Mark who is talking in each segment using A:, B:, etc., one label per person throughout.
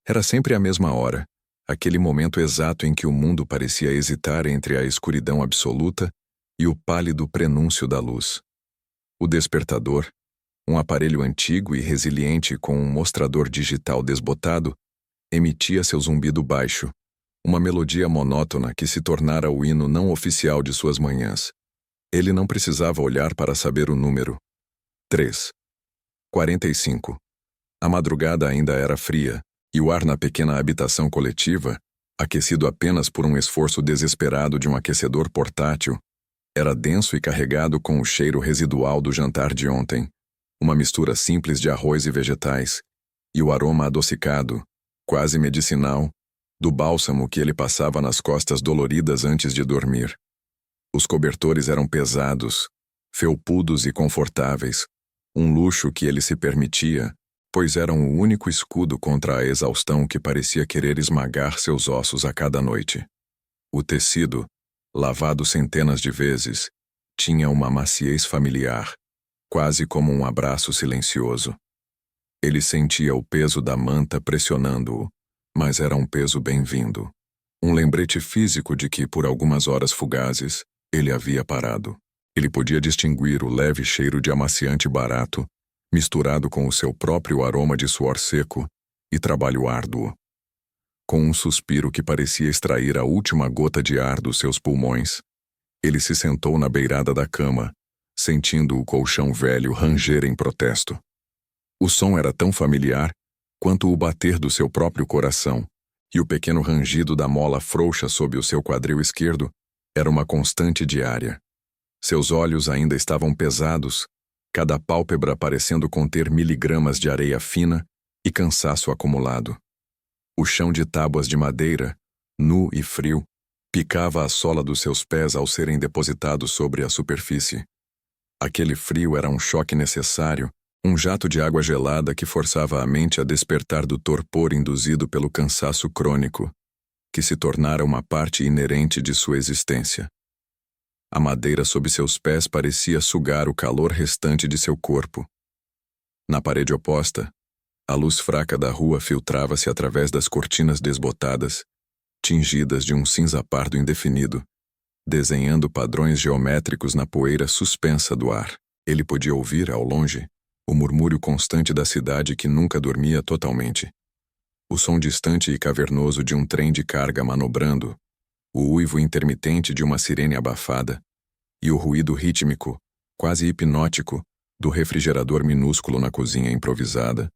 A: Era sempre a mesma hora, aquele momento exato em que o mundo parecia hesitar entre a escuridão absoluta e o pálido prenúncio da luz. O despertador, um aparelho antigo e resiliente com um mostrador digital desbotado, emitia seu zumbido baixo, uma melodia monótona que se tornara o hino não oficial de suas manhãs. Ele não precisava olhar para saber o número. 3:45. A madrugada ainda era fria, e o ar na pequena habitação coletiva, aquecido apenas por um esforço desesperado de um aquecedor portátil, era denso e carregado com o cheiro residual do jantar de ontem, uma mistura simples de arroz e vegetais, e o aroma adocicado, quase medicinal, do bálsamo que ele passava nas costas doloridas antes de dormir. Os cobertores eram pesados, felpudos e confortáveis, um luxo que ele se permitia, pois eram o único escudo contra a exaustão que parecia querer esmagar seus ossos a cada noite. O tecido, lavado centenas de vezes, tinha uma maciez familiar, quase como um abraço silencioso. Ele sentia o peso da manta pressionando-o, mas era um peso bem-vindo. Um lembrete físico de que, por algumas horas fugazes, ele havia parado. Ele podia distinguir o leve cheiro de amaciante barato, misturado com o seu próprio aroma de suor seco e trabalho árduo. Com um suspiro que parecia extrair a última gota de ar dos seus pulmões, ele se sentou na beirada da cama, sentindo o colchão velho ranger em protesto. O som era tão familiar quanto o bater do seu próprio coração, e o pequeno rangido da mola frouxa sob o seu quadril esquerdo era uma constante diária. Seus olhos ainda estavam pesados, cada pálpebra parecendo conter miligramas de areia fina e cansaço acumulado. O chão de tábuas de madeira, nu e frio, picava a sola dos seus pés ao serem depositados sobre a superfície. Aquele frio era um choque necessário, um jato de água gelada que forçava a mente a despertar do torpor induzido pelo cansaço crônico, que se tornara uma parte inerente de sua existência. A madeira sob seus pés parecia sugar o calor restante de seu corpo. Na parede oposta, a luz fraca da rua filtrava-se através das cortinas desbotadas, tingidas de um cinza pardo indefinido, desenhando padrões geométricos na poeira suspensa do ar. Ele podia ouvir, ao longe, o murmúrio constante da cidade que nunca dormia totalmente. O som distante e cavernoso de um trem de carga manobrando, o uivo intermitente de uma sirene abafada e o ruído rítmico, quase hipnótico, do refrigerador minúsculo na cozinha improvisada.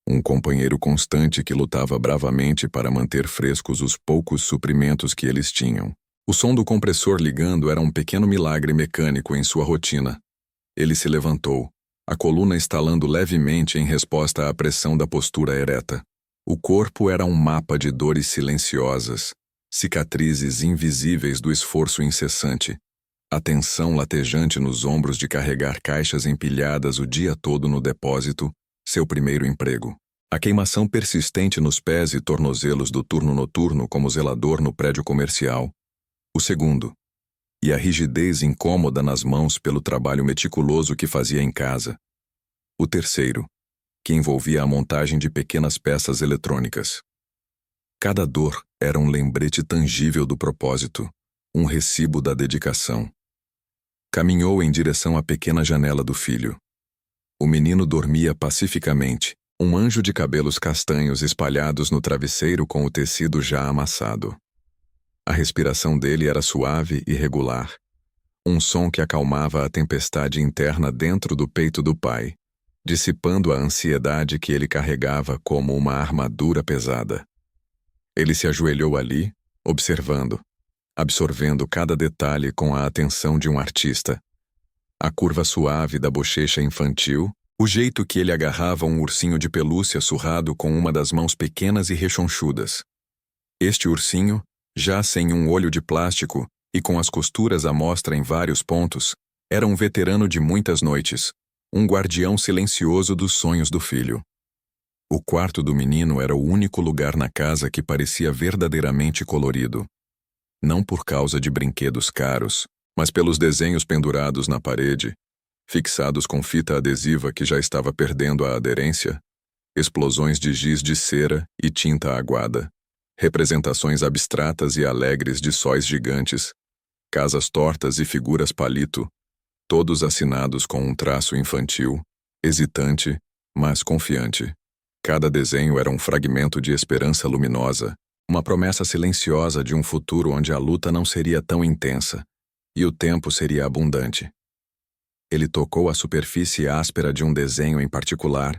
A: Um companheiro constante que lutava bravamente para manter frescos os poucos suprimentos que eles tinham. O som do compressor ligando era um pequeno milagre mecânico em sua rotina. Ele se levantou, a coluna estalando levemente em resposta à pressão da postura ereta. O corpo era um mapa de dores silenciosas, cicatrizes invisíveis do esforço incessante, a tensão latejante nos ombros de carregar caixas empilhadas o dia todo no depósito, seu primeiro emprego. A queimação persistente nos pés e tornozelos do turno noturno como zelador no prédio comercial, o segundo. E a rigidez incômoda nas mãos pelo trabalho meticuloso que fazia em casa, o terceiro, que envolvia a montagem de pequenas peças eletrônicas. Cada dor era um lembrete tangível do propósito, um recibo da dedicação. Caminhou em direção à pequena janela do filho. O menino dormia pacificamente, um anjo de cabelos castanhos espalhados no travesseiro com o tecido já amassado. A respiração dele era suave e regular, um som que acalmava a tempestade interna dentro do peito do pai, dissipando a ansiedade que ele carregava como uma armadura pesada. Ele se ajoelhou ali, observando, absorvendo cada detalhe com a atenção de um artista. A curva suave da bochecha infantil, o jeito que ele agarrava um ursinho de pelúcia surrado com uma das mãos pequenas e rechonchudas. Este ursinho, já sem um olho de plástico e com as costuras à mostra em vários pontos, era um veterano de muitas noites, um guardião silencioso dos sonhos do filho. O quarto do menino era o único lugar na casa que parecia verdadeiramente colorido. Não por causa de brinquedos caros, mas pelos desenhos pendurados na parede, fixados com fita adesiva que já estava perdendo a aderência, explosões de giz de cera e tinta aguada, representações abstratas e alegres de sóis gigantes, casas tortas e figuras palito, todos assinados com um traço infantil, hesitante, mas confiante. Cada desenho era um fragmento de esperança luminosa, uma promessa silenciosa de um futuro onde a luta não seria tão intensa e o tempo seria abundante. Ele tocou a superfície áspera de um desenho em particular,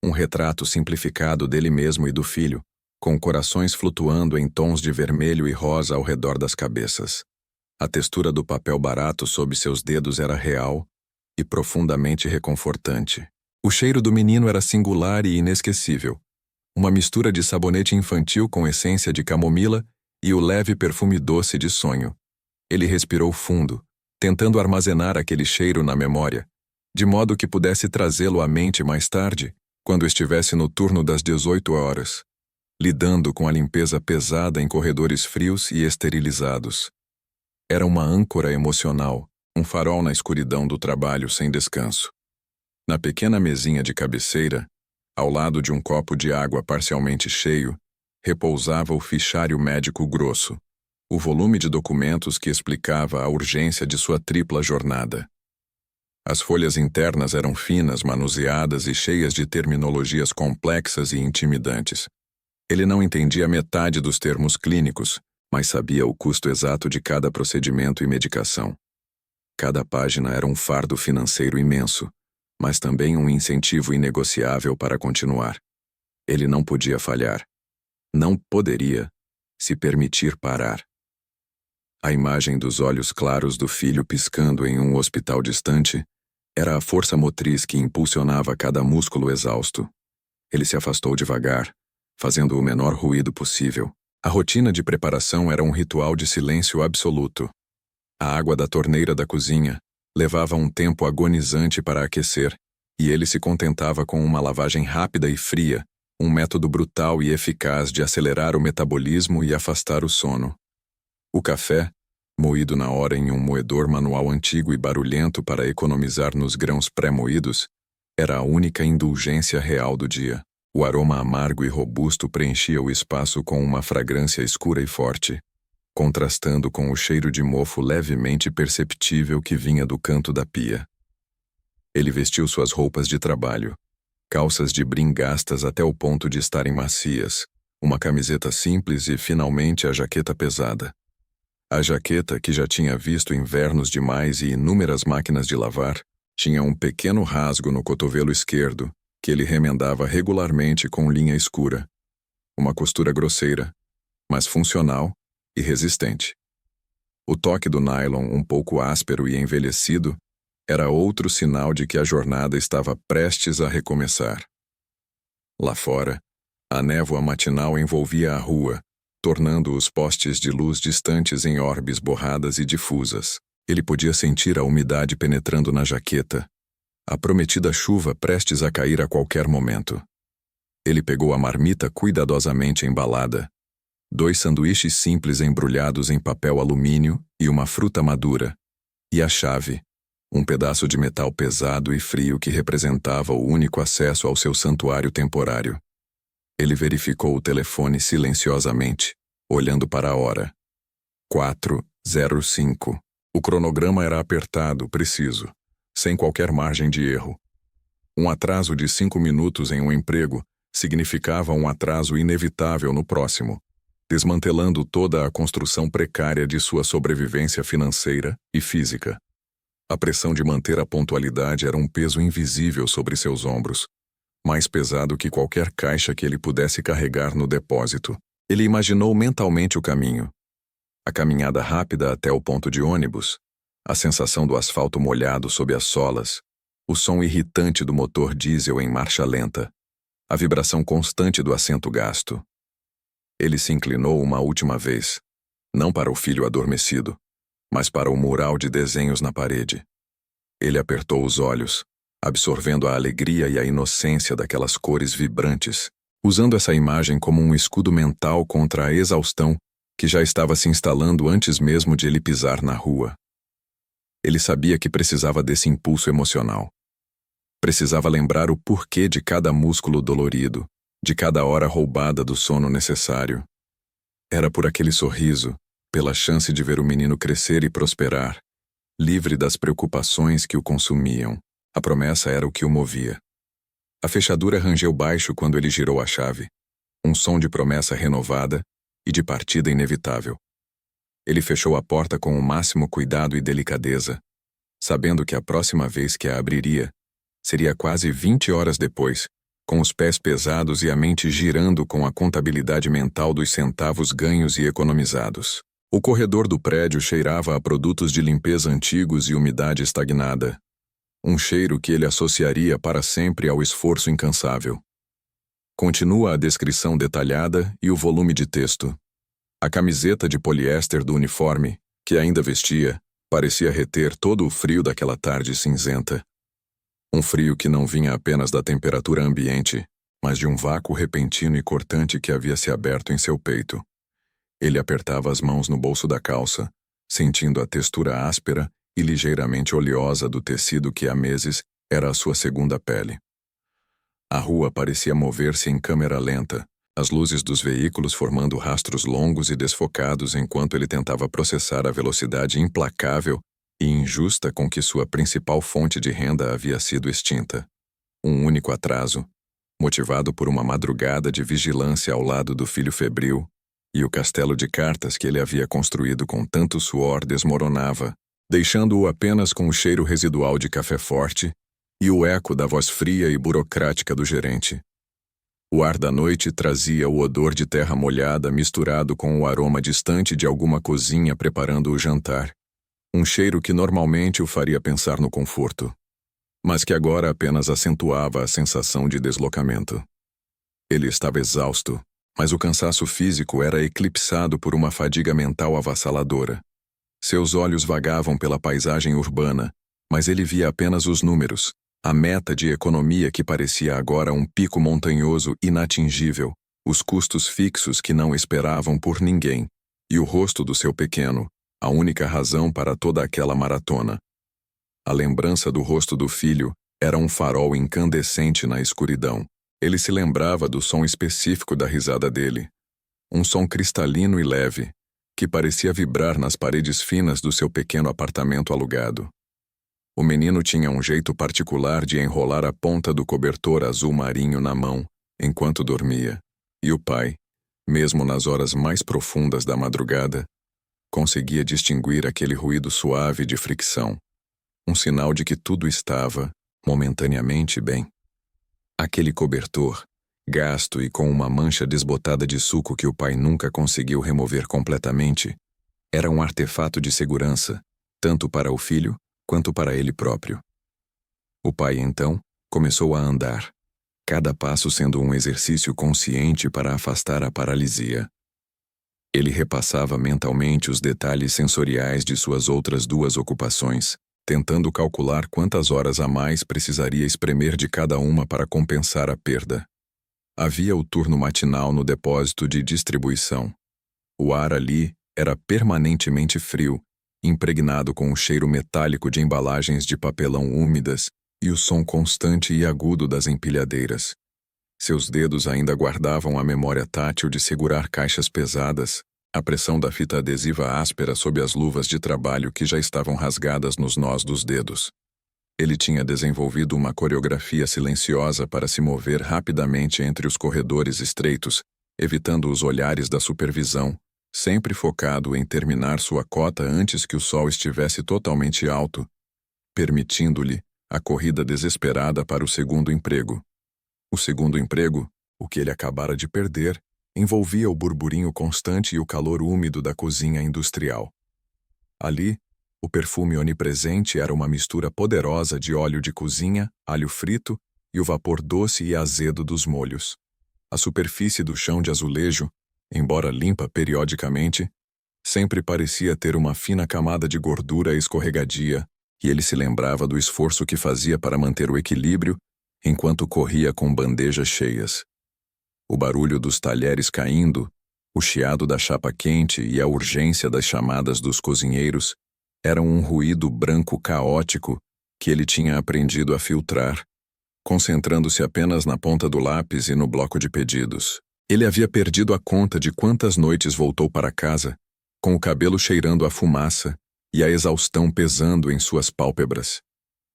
A: um retrato simplificado dele mesmo e do filho, com corações flutuando em tons de vermelho e rosa ao redor das cabeças. A textura do papel barato sob seus dedos era real e profundamente reconfortante. O cheiro do menino era singular e inesquecível, uma mistura de sabonete infantil com essência de camomila e o leve perfume doce de sonho. Ele respirou fundo, tentando armazenar aquele cheiro na memória, de modo que pudesse trazê-lo à mente mais tarde, quando estivesse no turno das 18 horas, lidando com a limpeza pesada em corredores frios e esterilizados. Era uma âncora emocional, um farol na escuridão do trabalho sem descanso. Na pequena mesinha de cabeceira, ao lado de um copo de água parcialmente cheio, repousava o fichário médico grosso, o volume de documentos que explicava a urgência de sua tripla jornada. As folhas internas eram finas, manuseadas e cheias de terminologias complexas e intimidantes. Ele não entendia metade dos termos clínicos, mas sabia o custo exato de cada procedimento e medicação. Cada página era um fardo financeiro imenso, mas também um incentivo inegociável para continuar. Ele não podia falhar. Não poderia se permitir parar. A imagem dos olhos claros do filho piscando em um hospital distante era a força motriz que impulsionava cada músculo exausto. Ele se afastou devagar, fazendo o menor ruído possível. A rotina de preparação era um ritual de silêncio absoluto. A água da torneira da cozinha levava um tempo agonizante para aquecer, e ele se contentava com uma lavagem rápida e fria, um método brutal e eficaz de acelerar o metabolismo e afastar o sono. O café, moído na hora em um moedor manual antigo e barulhento para economizar nos grãos pré-moídos, era a única indulgência real do dia. O aroma amargo e robusto preenchia o espaço com uma fragrância escura e forte, contrastando com o cheiro de mofo levemente perceptível que vinha do canto da pia. Ele vestiu suas roupas de trabalho, calças de brim gastas até o ponto de estarem macias, uma camiseta simples e, finalmente, a jaqueta pesada. A jaqueta, que já tinha visto invernos demais e inúmeras máquinas de lavar, tinha um pequeno rasgo no cotovelo esquerdo, que ele remendava regularmente com linha escura. Uma costura grosseira, mas funcional e resistente. O toque do nylon, um pouco áspero e envelhecido, era outro sinal de que a jornada estava prestes a recomeçar. Lá fora, a névoa matinal envolvia a rua, tornando os postes de luz distantes em orbes borradas e difusas. Ele podia sentir a umidade penetrando na jaqueta, a prometida chuva prestes a cair a qualquer momento. Ele pegou a marmita cuidadosamente embalada, 2 sanduíches simples embrulhados em papel alumínio e uma fruta madura, e a chave, um pedaço de metal pesado e frio que representava o único acesso ao seu santuário temporário. Ele verificou o telefone silenciosamente, olhando para a hora. 4:05. O cronograma era apertado, preciso, sem qualquer margem de erro. Um atraso de 5 minutos em um emprego significava um atraso inevitável no próximo, desmantelando toda a construção precária de sua sobrevivência financeira e física. A pressão de manter a pontualidade era um peso invisível sobre seus ombros, mais pesado que qualquer caixa que ele pudesse carregar no depósito. Ele imaginou mentalmente o caminho. A caminhada rápida até o ponto de ônibus, a sensação do asfalto molhado sob as solas, o som irritante do motor diesel em marcha lenta, a vibração constante do assento gasto. Ele se inclinou uma última vez, não para o filho adormecido, mas para o mural de desenhos na parede. Ele apertou os olhos, absorvendo a alegria e a inocência daquelas cores vibrantes, usando essa imagem como um escudo mental contra a exaustão que já estava se instalando antes mesmo de ele pisar na rua. Ele sabia que precisava desse impulso emocional. Precisava lembrar o porquê de cada músculo dolorido, de cada hora roubada do sono necessário. Era por aquele sorriso, pela chance de ver o menino crescer e prosperar, livre das preocupações que o consumiam. A promessa era o que o movia. A fechadura rangeu baixo quando ele girou a chave. Um som de promessa renovada e de partida inevitável. Ele fechou a porta com o máximo cuidado e delicadeza, sabendo que a próxima vez que a abriria seria quase 20 horas depois, com os pés pesados e a mente girando com a contabilidade mental dos centavos ganhos e economizados. O corredor do prédio cheirava a produtos de limpeza antigos e umidade estagnada. Um cheiro que ele associaria para sempre ao esforço incansável. Continua a descrição detalhada e o volume de texto. A camiseta de poliéster do uniforme, que ainda vestia, parecia reter todo o frio daquela tarde cinzenta. Um frio que não vinha apenas da temperatura ambiente, mas de um vácuo repentino e cortante que havia se aberto em seu peito. Ele apertava as mãos no bolso da calça, sentindo a textura áspera e ligeiramente oleosa do tecido que há meses era a sua segunda pele. A rua parecia mover-se em câmera lenta, as luzes dos veículos formando rastros longos e desfocados enquanto ele tentava processar a velocidade implacável e injusta com que sua principal fonte de renda havia sido extinta. Um único atraso, motivado por uma madrugada de vigilância ao lado do filho febril, e o castelo de cartas que ele havia construído com tanto suor desmoronava, deixando-o apenas com o cheiro residual de café forte e o eco da voz fria e burocrática do gerente. O ar da noite trazia o odor de terra molhada misturado com o aroma distante de alguma cozinha preparando o jantar. Um cheiro que normalmente o faria pensar no conforto, mas que agora apenas acentuava a sensação de deslocamento. Ele estava exausto, mas o cansaço físico era eclipsado por uma fadiga mental avassaladora. Seus olhos vagavam pela paisagem urbana, mas ele via apenas os números, a meta de economia que parecia agora um pico montanhoso inatingível, os custos fixos que não esperavam por ninguém, e o rosto do seu pequeno, a única razão para toda aquela maratona. A lembrança do rosto do filho era um farol incandescente na escuridão. Ele se lembrava do som específico da risada dele, um som cristalino e leve, que parecia vibrar nas paredes finas do seu pequeno apartamento alugado. O menino tinha um jeito particular de enrolar a ponta do cobertor azul marinho na mão, enquanto dormia, e o pai, mesmo nas horas mais profundas da madrugada, conseguia distinguir aquele ruído suave de fricção, um sinal de que tudo estava, momentaneamente, bem. Aquele cobertor, gasto e com uma mancha desbotada de suco que o pai nunca conseguiu remover completamente, era um artefato de segurança, tanto para o filho quanto para ele próprio. O pai, então, começou a andar, cada passo sendo um exercício consciente para afastar a paralisia. Ele repassava mentalmente os detalhes sensoriais de suas outras duas ocupações, tentando calcular quantas horas a mais precisaria espremer de cada uma para compensar a perda. Havia o turno matinal no depósito de distribuição. O ar ali era permanentemente frio, impregnado com o cheiro metálico de embalagens de papelão úmidas e o som constante e agudo das empilhadeiras. Seus dedos ainda guardavam a memória tátil de segurar caixas pesadas, a pressão da fita adesiva áspera sob as luvas de trabalho que já estavam rasgadas nos nós dos dedos. Ele tinha desenvolvido uma coreografia silenciosa para se mover rapidamente entre os corredores estreitos, evitando os olhares da supervisão, sempre focado em terminar sua cota antes que o sol estivesse totalmente alto, permitindo-lhe a corrida desesperada para o segundo emprego. O segundo emprego, o que ele acabara de perder, envolvia o burburinho constante e o calor úmido da cozinha industrial. Ali, o perfume onipresente era uma mistura poderosa de óleo de cozinha, alho frito e o vapor doce e azedo dos molhos. A superfície do chão de azulejo, embora limpa periodicamente, sempre parecia ter uma fina camada de gordura escorregadia, e ele se lembrava do esforço que fazia para manter o equilíbrio enquanto corria com bandejas cheias. O barulho dos talheres caindo, o chiado da chapa quente e a urgência das chamadas dos cozinheiros eram um ruído branco caótico que ele tinha aprendido a filtrar, concentrando-se apenas na ponta do lápis e no bloco de pedidos. Ele havia perdido a conta de quantas noites voltou para casa, com o cabelo cheirando a fumaça e a exaustão pesando em suas pálpebras.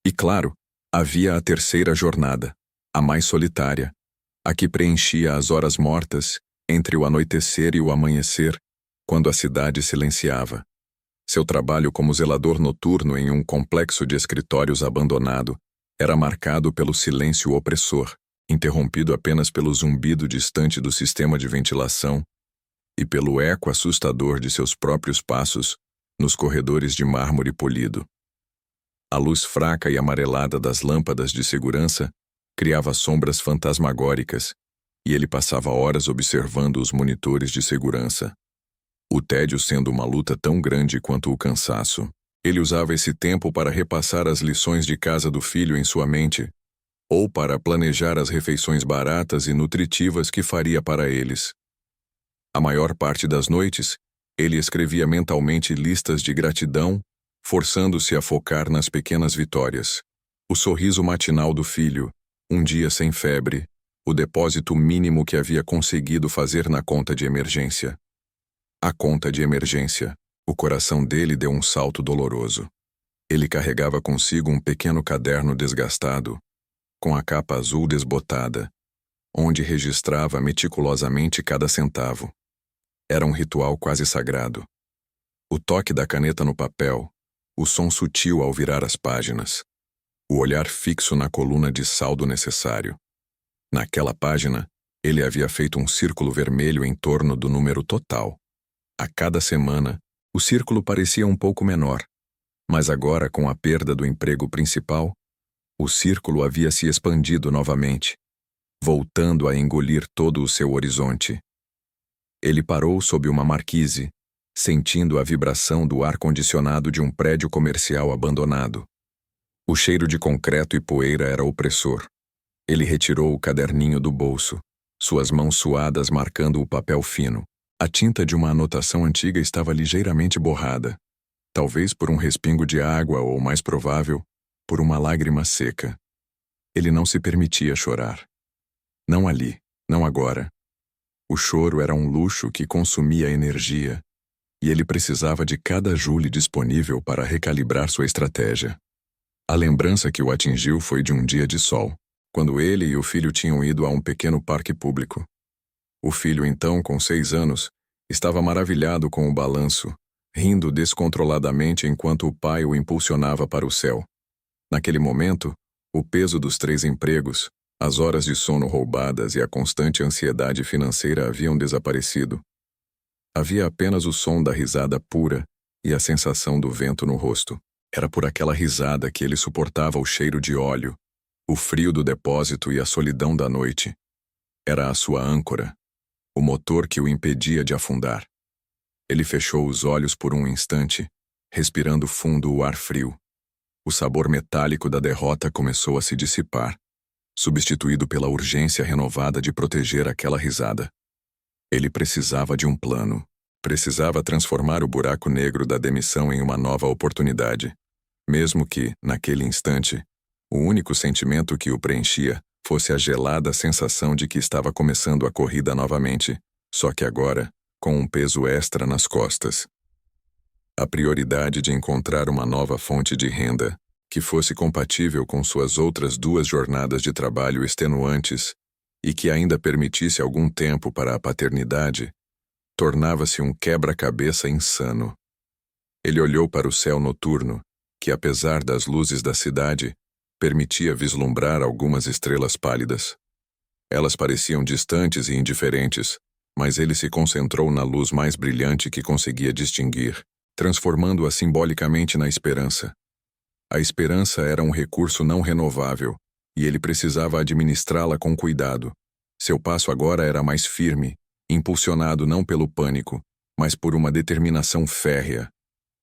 A: E claro, havia a terceira jornada, a mais solitária, a que preenchia as horas mortas entre o anoitecer e o amanhecer, quando a cidade silenciava. Seu trabalho como zelador noturno em um complexo de escritórios abandonado era marcado pelo silêncio opressor, interrompido apenas pelo zumbido distante do sistema de ventilação e pelo eco assustador de seus próprios passos nos corredores de mármore polido. A luz fraca e amarelada das lâmpadas de segurança criava sombras fantasmagóricas, e ele passava horas observando os monitores de segurança. O tédio sendo uma luta tão grande quanto o cansaço, ele usava esse tempo para repassar as lições de casa do filho em sua mente, ou para planejar as refeições baratas e nutritivas que faria para eles. A maior parte das noites, ele escrevia mentalmente listas de gratidão, forçando-se a focar nas pequenas vitórias. O sorriso matinal do filho, um dia sem febre, o depósito mínimo que havia conseguido fazer na conta de emergência. A conta de emergência. O coração dele deu um salto doloroso. Ele carregava consigo um pequeno caderno desgastado, com a capa azul desbotada, onde registrava meticulosamente cada centavo. Era um ritual quase sagrado. O toque da caneta no papel, o som sutil ao virar as páginas, o olhar fixo na coluna de saldo necessário. Naquela página, ele havia feito um círculo vermelho em torno do número total. A cada semana, o círculo parecia um pouco menor, mas agora, com a perda do emprego principal, o círculo havia se expandido novamente, voltando a engolir todo o seu horizonte. Ele parou sob uma marquise, sentindo a vibração do ar-condicionado de um prédio comercial abandonado. O cheiro de concreto e poeira era opressor. Ele retirou o caderninho do bolso, suas mãos suadas marcando o papel fino. A tinta de uma anotação antiga estava ligeiramente borrada, talvez por um respingo de água ou, mais provável, por uma lágrima seca. Ele não se permitia chorar. Não ali, não agora. O choro era um luxo que consumia energia, e ele precisava de cada joule disponível para recalibrar sua estratégia. A lembrança que o atingiu foi de um dia de sol, quando ele e o filho tinham ido a um pequeno parque público. O filho, então, com 6 anos, estava maravilhado com o balanço, rindo descontroladamente enquanto o pai o impulsionava para o céu. Naquele momento, o peso dos 3 empregos, as horas de sono roubadas e a constante ansiedade financeira haviam desaparecido. Havia apenas o som da risada pura e a sensação do vento no rosto. Era por aquela risada que ele suportava o cheiro de óleo, o frio do depósito e a solidão da noite. Era a sua âncora, o motor que o impedia de afundar. Ele fechou os olhos por um instante, respirando fundo o ar frio. O sabor metálico da derrota começou a se dissipar, substituído pela urgência renovada de proteger aquela risada. Ele precisava de um plano. Precisava transformar o buraco negro da demissão em uma nova oportunidade, mesmo que, naquele instante, o único sentimento que o preenchia fosse a gelada sensação de que estava começando a corrida novamente, só que agora, com um peso extra nas costas. A prioridade de encontrar uma nova fonte de renda, que fosse compatível com suas outras 2 jornadas de trabalho extenuantes e que ainda permitisse algum tempo para a paternidade, tornava-se um quebra-cabeça insano. Ele olhou para o céu noturno, que apesar das luzes da cidade, permitia vislumbrar algumas estrelas pálidas. Elas pareciam distantes e indiferentes, mas ele se concentrou na luz mais brilhante que conseguia distinguir, transformando-a simbolicamente na esperança. A esperança era um recurso não renovável, e ele precisava administrá-la com cuidado. Seu passo agora era mais firme, impulsionado não pelo pânico, mas por uma determinação férrea.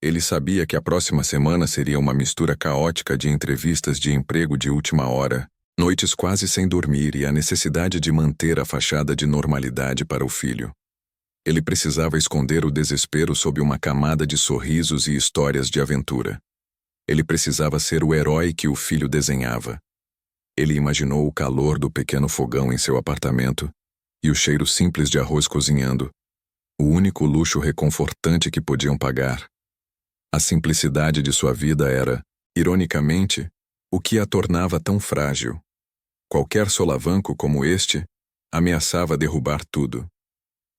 A: Ele sabia que a próxima semana seria uma mistura caótica de entrevistas de emprego de última hora, noites quase sem dormir e a necessidade de manter a fachada de normalidade para o filho. Ele precisava esconder o desespero sob uma camada de sorrisos e histórias de aventura. Ele precisava ser o herói que o filho desenhava. Ele imaginou o calor do pequeno fogão em seu apartamento e o cheiro simples de arroz cozinhando, o único luxo reconfortante que podiam pagar. A simplicidade de sua vida era, ironicamente, o que a tornava tão frágil. Qualquer solavanco como este ameaçava derrubar tudo.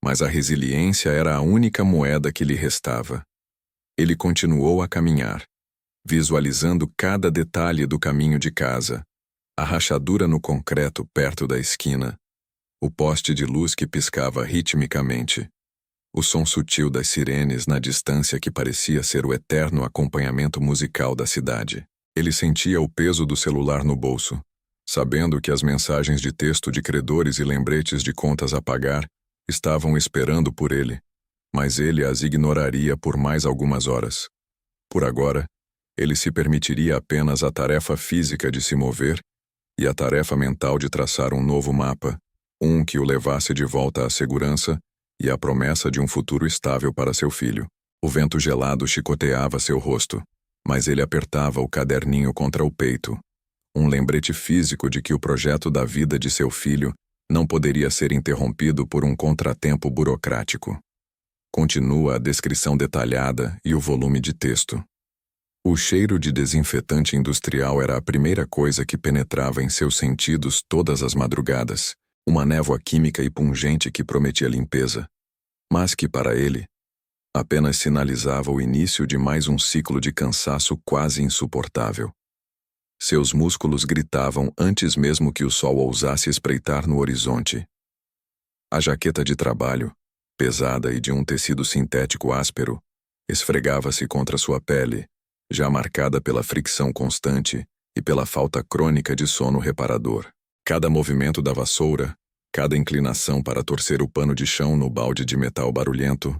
A: Mas a resiliência era a única moeda que lhe restava. Ele continuou a caminhar, visualizando cada detalhe do caminho de casa, a rachadura no concreto perto da esquina, o poste de luz que piscava ritmicamente, o som sutil das sirenes na distância que parecia ser o eterno acompanhamento musical da cidade. Ele sentia o peso do celular no bolso, sabendo que as mensagens de texto de credores e lembretes de contas a pagar estavam esperando por ele, mas ele as ignoraria por mais algumas horas. Por agora, ele se permitiria apenas a tarefa física de se mover e a tarefa mental de traçar um novo mapa, um que o levasse de volta à segurança e à promessa de um futuro estável para seu filho. O vento gelado chicoteava seu rosto, mas ele apertava o caderninho contra o peito, um lembrete físico de que o projeto da vida de seu filho não poderia ser interrompido por um contratempo burocrático. Continua a descrição detalhada e o volume de texto. O cheiro de desinfetante industrial era a primeira coisa que penetrava em seus sentidos todas as madrugadas, uma névoa química e pungente que prometia limpeza, mas que, para ele, apenas sinalizava o início de mais um ciclo de cansaço quase insuportável. Seus músculos gritavam antes mesmo que o sol ousasse espreitar no horizonte. A jaqueta de trabalho, pesada e de um tecido sintético áspero, esfregava-se contra sua pele, já marcada pela fricção constante e pela falta crônica de sono reparador. Cada movimento da vassoura, cada inclinação para torcer o pano de chão no balde de metal barulhento,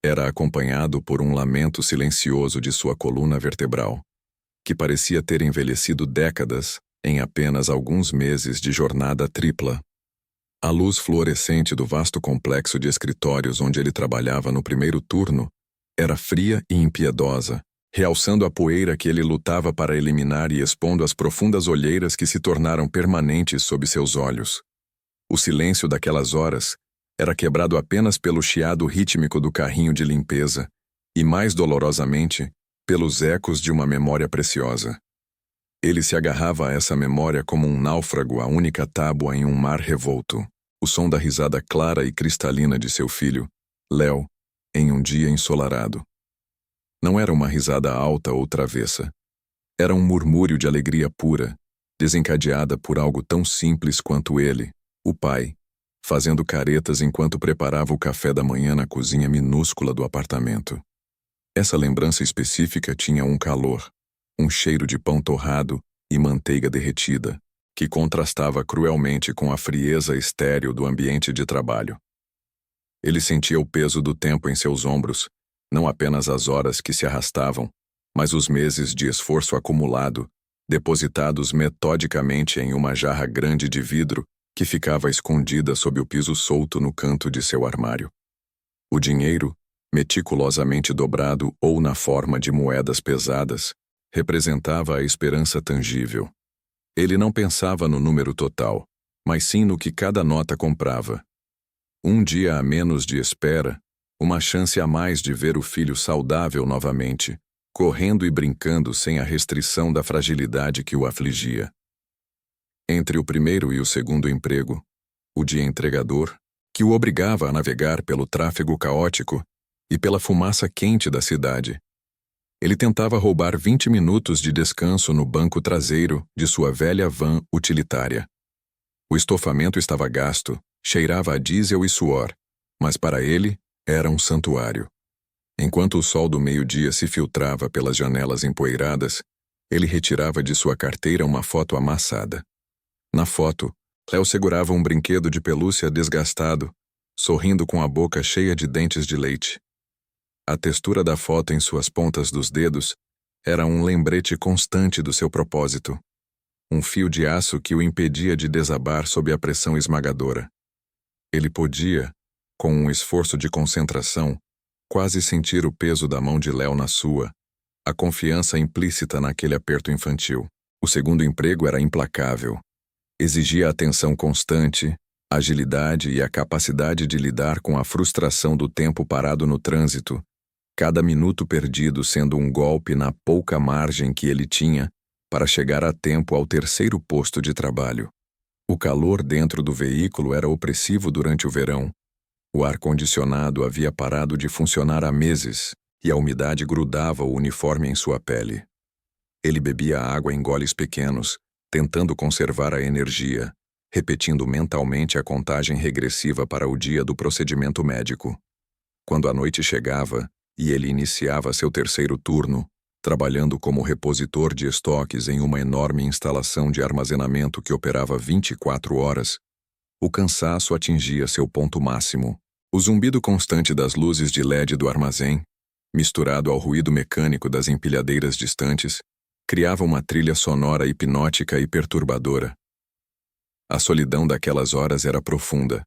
A: era acompanhado por um lamento silencioso de sua coluna vertebral, que parecia ter envelhecido décadas em apenas alguns meses de jornada tripla. A luz fluorescente do vasto complexo de escritórios onde ele trabalhava no primeiro turno era fria e impiedosa, realçando a poeira que ele lutava para eliminar e expondo as profundas olheiras que se tornaram permanentes sob seus olhos. O silêncio daquelas horas era quebrado apenas pelo chiado rítmico do carrinho de limpeza e, mais dolorosamente, pelos ecos de uma memória preciosa. Ele se agarrava a essa memória como um náufrago à única tábua em um mar revolto, o som da risada clara e cristalina de seu filho, Léo, em um dia ensolarado. Não era uma risada alta ou travessa. Era um murmúrio de alegria pura, desencadeada por algo tão simples quanto ele, o pai, fazendo caretas enquanto preparava o café da manhã na cozinha minúscula do apartamento. Essa lembrança específica tinha um calor, um cheiro de pão torrado e manteiga derretida, que contrastava cruelmente com a frieza estéril do ambiente de trabalho. Ele sentia o peso do tempo em seus ombros, não apenas as horas que se arrastavam, mas os meses de esforço acumulado, depositados metodicamente em uma jarra grande de vidro que ficava escondida sob o piso solto no canto de seu armário. O dinheiro, meticulosamente dobrado ou na forma de moedas pesadas, representava a esperança tangível. Ele não pensava no número total, mas sim no que cada nota comprava. Um dia a menos de espera, uma chance a mais de ver o filho saudável novamente, correndo e brincando sem a restrição da fragilidade que o afligia. Entre o primeiro e o segundo emprego, o de entregador, que o obrigava a navegar pelo tráfego caótico e pela fumaça quente da cidade, ele tentava roubar 20 minutos de descanso no banco traseiro de sua velha van utilitária. O estofamento estava gasto, cheirava a diesel e suor, mas para ele era um santuário. Enquanto o sol do meio-dia se filtrava pelas janelas empoeiradas, ele retirava de sua carteira uma foto amassada. Na foto, Léo segurava um brinquedo de pelúcia desgastado, sorrindo com a boca cheia de dentes de leite. A textura da foto em suas pontas dos dedos era um lembrete constante do seu propósito, um fio de aço que o impedia de desabar sob a pressão esmagadora. Ele podia, com um esforço de concentração, quase sentir o peso da mão de Léo na sua, a confiança implícita naquele aperto infantil. O segundo emprego era implacável, Exigia atenção constante, agilidade e a capacidade de lidar com a frustração do tempo parado no trânsito, cada minuto perdido sendo um golpe na pouca margem que ele tinha para chegar a tempo ao terceiro posto de trabalho. O calor dentro do veículo era opressivo durante o verão. O ar-condicionado havia parado de funcionar há meses e a umidade grudava o uniforme em sua pele. Ele bebia água em goles pequenos, tentando conservar a energia, repetindo mentalmente a contagem regressiva para o dia do procedimento médico. Quando a noite chegava e ele iniciava seu terceiro turno, trabalhando como repositor de estoques em uma enorme instalação de armazenamento que operava 24 horas, o cansaço atingia seu ponto máximo. O zumbido constante das luzes de LED do armazém, misturado ao ruído mecânico das empilhadeiras distantes, criava uma trilha sonora hipnótica e perturbadora. A solidão daquelas horas era profunda.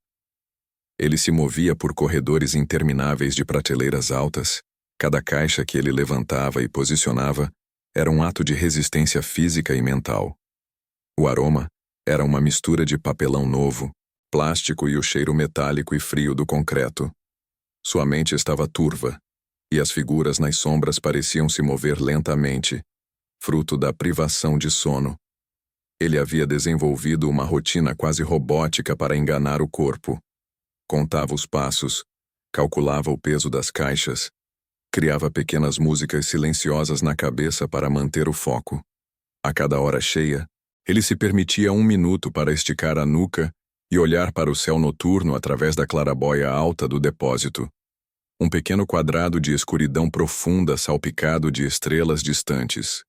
A: Ele se movia por corredores intermináveis de prateleiras altas. Cada caixa que ele levantava e posicionava era um ato de resistência física e mental. O aroma era uma mistura de papelão novo, plástico e o cheiro metálico e frio do concreto. Sua mente estava turva, e as figuras nas sombras pareciam se mover lentamente, fruto da privação de sono. Ele havia desenvolvido uma rotina quase robótica para enganar o corpo. Contava os passos, calculava o peso das caixas, criava pequenas músicas silenciosas na cabeça para manter o foco. A cada hora cheia, ele se permitia 1 minuto para esticar a nuca e olhar para o céu noturno através da clarabóia alta do depósito. Um pequeno quadrado de escuridão profunda salpicado de estrelas distantes.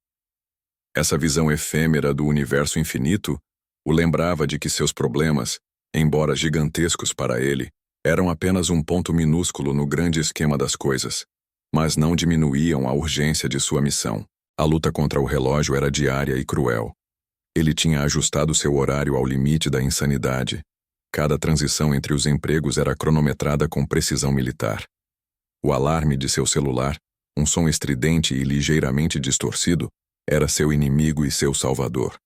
A: Essa visão efêmera do universo infinito o lembrava de que seus problemas, embora gigantescos para ele, eram apenas um ponto minúsculo no grande esquema das coisas, mas não diminuíam a urgência de sua missão. A luta contra o relógio era diária e cruel. Ele tinha ajustado seu horário ao limite da insanidade. Cada transição entre os empregos era cronometrada com precisão militar. O alarme de seu celular, um som estridente e ligeiramente distorcido, era seu inimigo e seu salvador.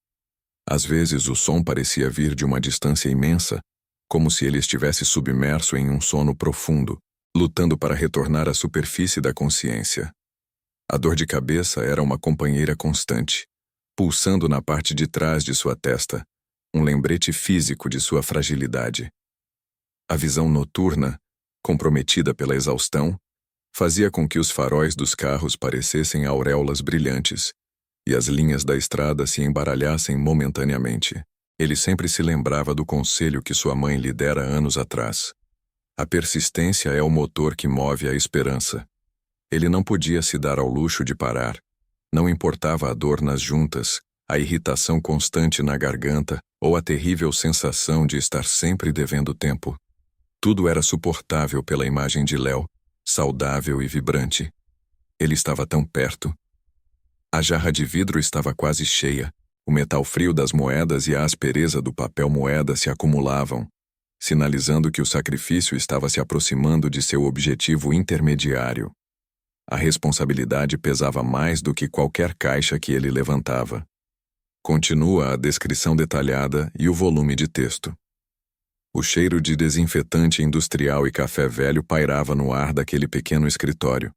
A: Às vezes o som parecia vir de uma distância imensa, como se ele estivesse submerso em um sono profundo, lutando para retornar à superfície da consciência. A dor de cabeça era uma companheira constante, pulsando na parte de trás de sua testa, um lembrete físico de sua fragilidade. A visão noturna, comprometida pela exaustão, fazia com que os faróis dos carros parecessem auréolas brilhantes e as linhas da estrada se embaralhassem momentaneamente. Ele sempre se lembrava do conselho que sua mãe lhe dera anos atrás. A persistência é o motor que move a esperança. Ele não podia se dar ao luxo de parar. Não importava a dor nas juntas, a irritação constante na garganta ou a terrível sensação de estar sempre devendo tempo. Tudo era suportável pela imagem de Léo, saudável e vibrante. Ele estava tão perto. A jarra de vidro estava quase cheia. O metal frio das moedas e a aspereza do papel moeda se acumulavam, sinalizando que o sacrifício estava se aproximando de seu objetivo intermediário. A responsabilidade pesava mais do que qualquer caixa que ele levantava. Continua a descrição detalhada e o volume de texto. O cheiro de desinfetante industrial e café velho pairava no ar daquele pequeno escritório.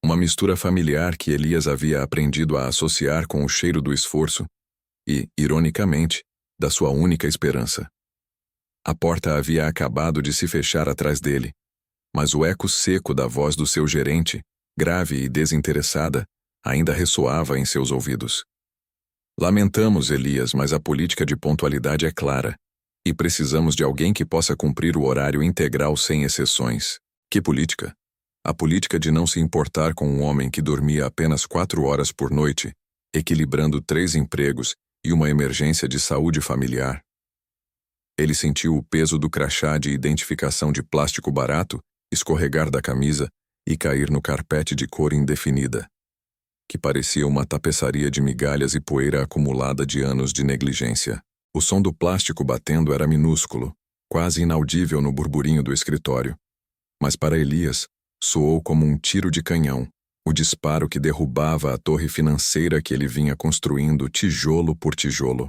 A: Uma mistura familiar que Elias havia aprendido a associar com o cheiro do esforço e, ironicamente, da sua única esperança. A porta havia acabado de se fechar atrás dele, mas o eco seco da voz do seu gerente, grave e desinteressada, ainda ressoava em seus ouvidos. Lamentamos, Elias, mas a política de pontualidade é clara, e precisamos de alguém que possa cumprir o horário integral sem exceções. Que política? A política de não se importar com um homem que dormia apenas 4 horas por noite, equilibrando 3 empregos e uma emergência de saúde familiar. Ele sentiu o peso do crachá de identificação de plástico barato escorregar da camisa e cair no carpete de cor indefinida, que parecia uma tapeçaria de migalhas e poeira acumulada de anos de negligência. O som do plástico batendo era minúsculo, quase inaudível no burburinho do escritório. Mas para Elias, soou como um tiro de canhão, o disparo que derrubava a torre financeira que ele vinha construindo tijolo por tijolo.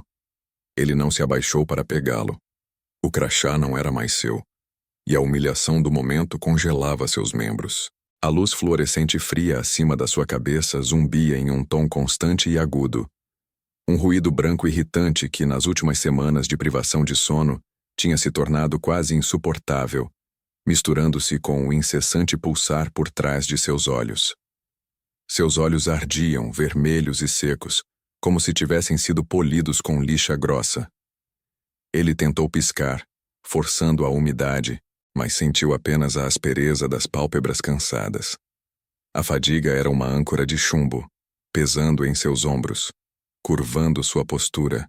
A: Ele não se abaixou para pegá-lo. O crachá não era mais seu, e a humilhação do momento congelava seus membros. A luz fluorescente fria acima da sua cabeça zumbia em um tom constante e agudo. Um ruído branco irritante que, nas últimas semanas de privação de sono, tinha se tornado quase insuportável, misturando-se com o incessante pulsar por trás de seus olhos. Seus olhos ardiam, vermelhos e secos, como se tivessem sido polidos com lixa grossa. Ele tentou piscar, forçando a umidade, mas sentiu apenas a aspereza das pálpebras cansadas. A fadiga era uma âncora de chumbo, pesando em seus ombros, curvando sua postura,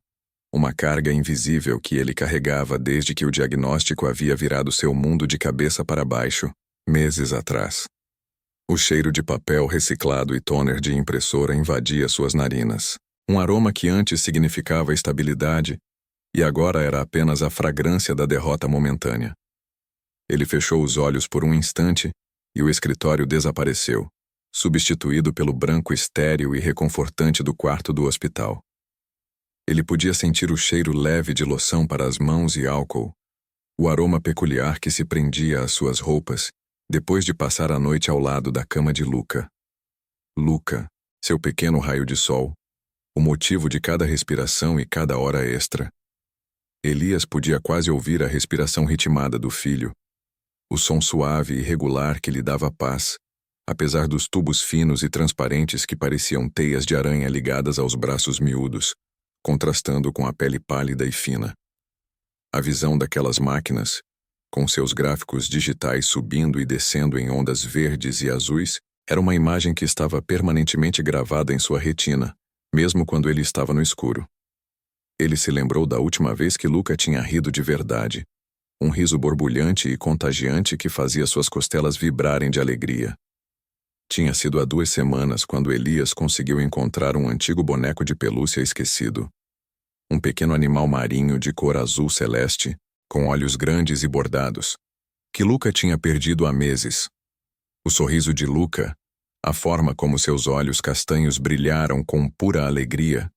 A: uma carga invisível que ele carregava desde que o diagnóstico havia virado seu mundo de cabeça para baixo, meses atrás. O cheiro de papel reciclado e toner de impressora invadia suas narinas, um aroma que antes significava estabilidade e agora era apenas a fragrância da derrota momentânea. Ele fechou os olhos por um instante e o escritório desapareceu, substituído pelo branco estéril e reconfortante do quarto do hospital. Ele podia sentir o cheiro leve de loção para as mãos e álcool, o aroma peculiar que se prendia às suas roupas depois de passar a noite ao lado da cama de Luca. Luca, seu pequeno raio de sol, o motivo de cada respiração e cada hora extra. Elias podia quase ouvir a respiração ritmada do filho, o som suave e regular que lhe dava paz, apesar dos tubos finos e transparentes que pareciam teias de aranha ligadas aos braços miúdos, contrastando com a pele pálida e fina. A visão daquelas máquinas, com seus gráficos digitais subindo e descendo em ondas verdes e azuis, era uma imagem que estava permanentemente gravada em sua retina, mesmo quando ele estava no escuro. Ele se lembrou da última vez que Luca tinha rido de verdade, um riso borbulhante e contagiante que fazia suas costelas vibrarem de alegria. Tinha sido há 2 semanas quando Elias conseguiu encontrar um antigo boneco de pelúcia esquecido. Um pequeno animal marinho de cor azul celeste, com olhos grandes e bordados, que Luca tinha perdido há meses. O sorriso de Luca, a forma como seus olhos castanhos brilharam com pura alegria,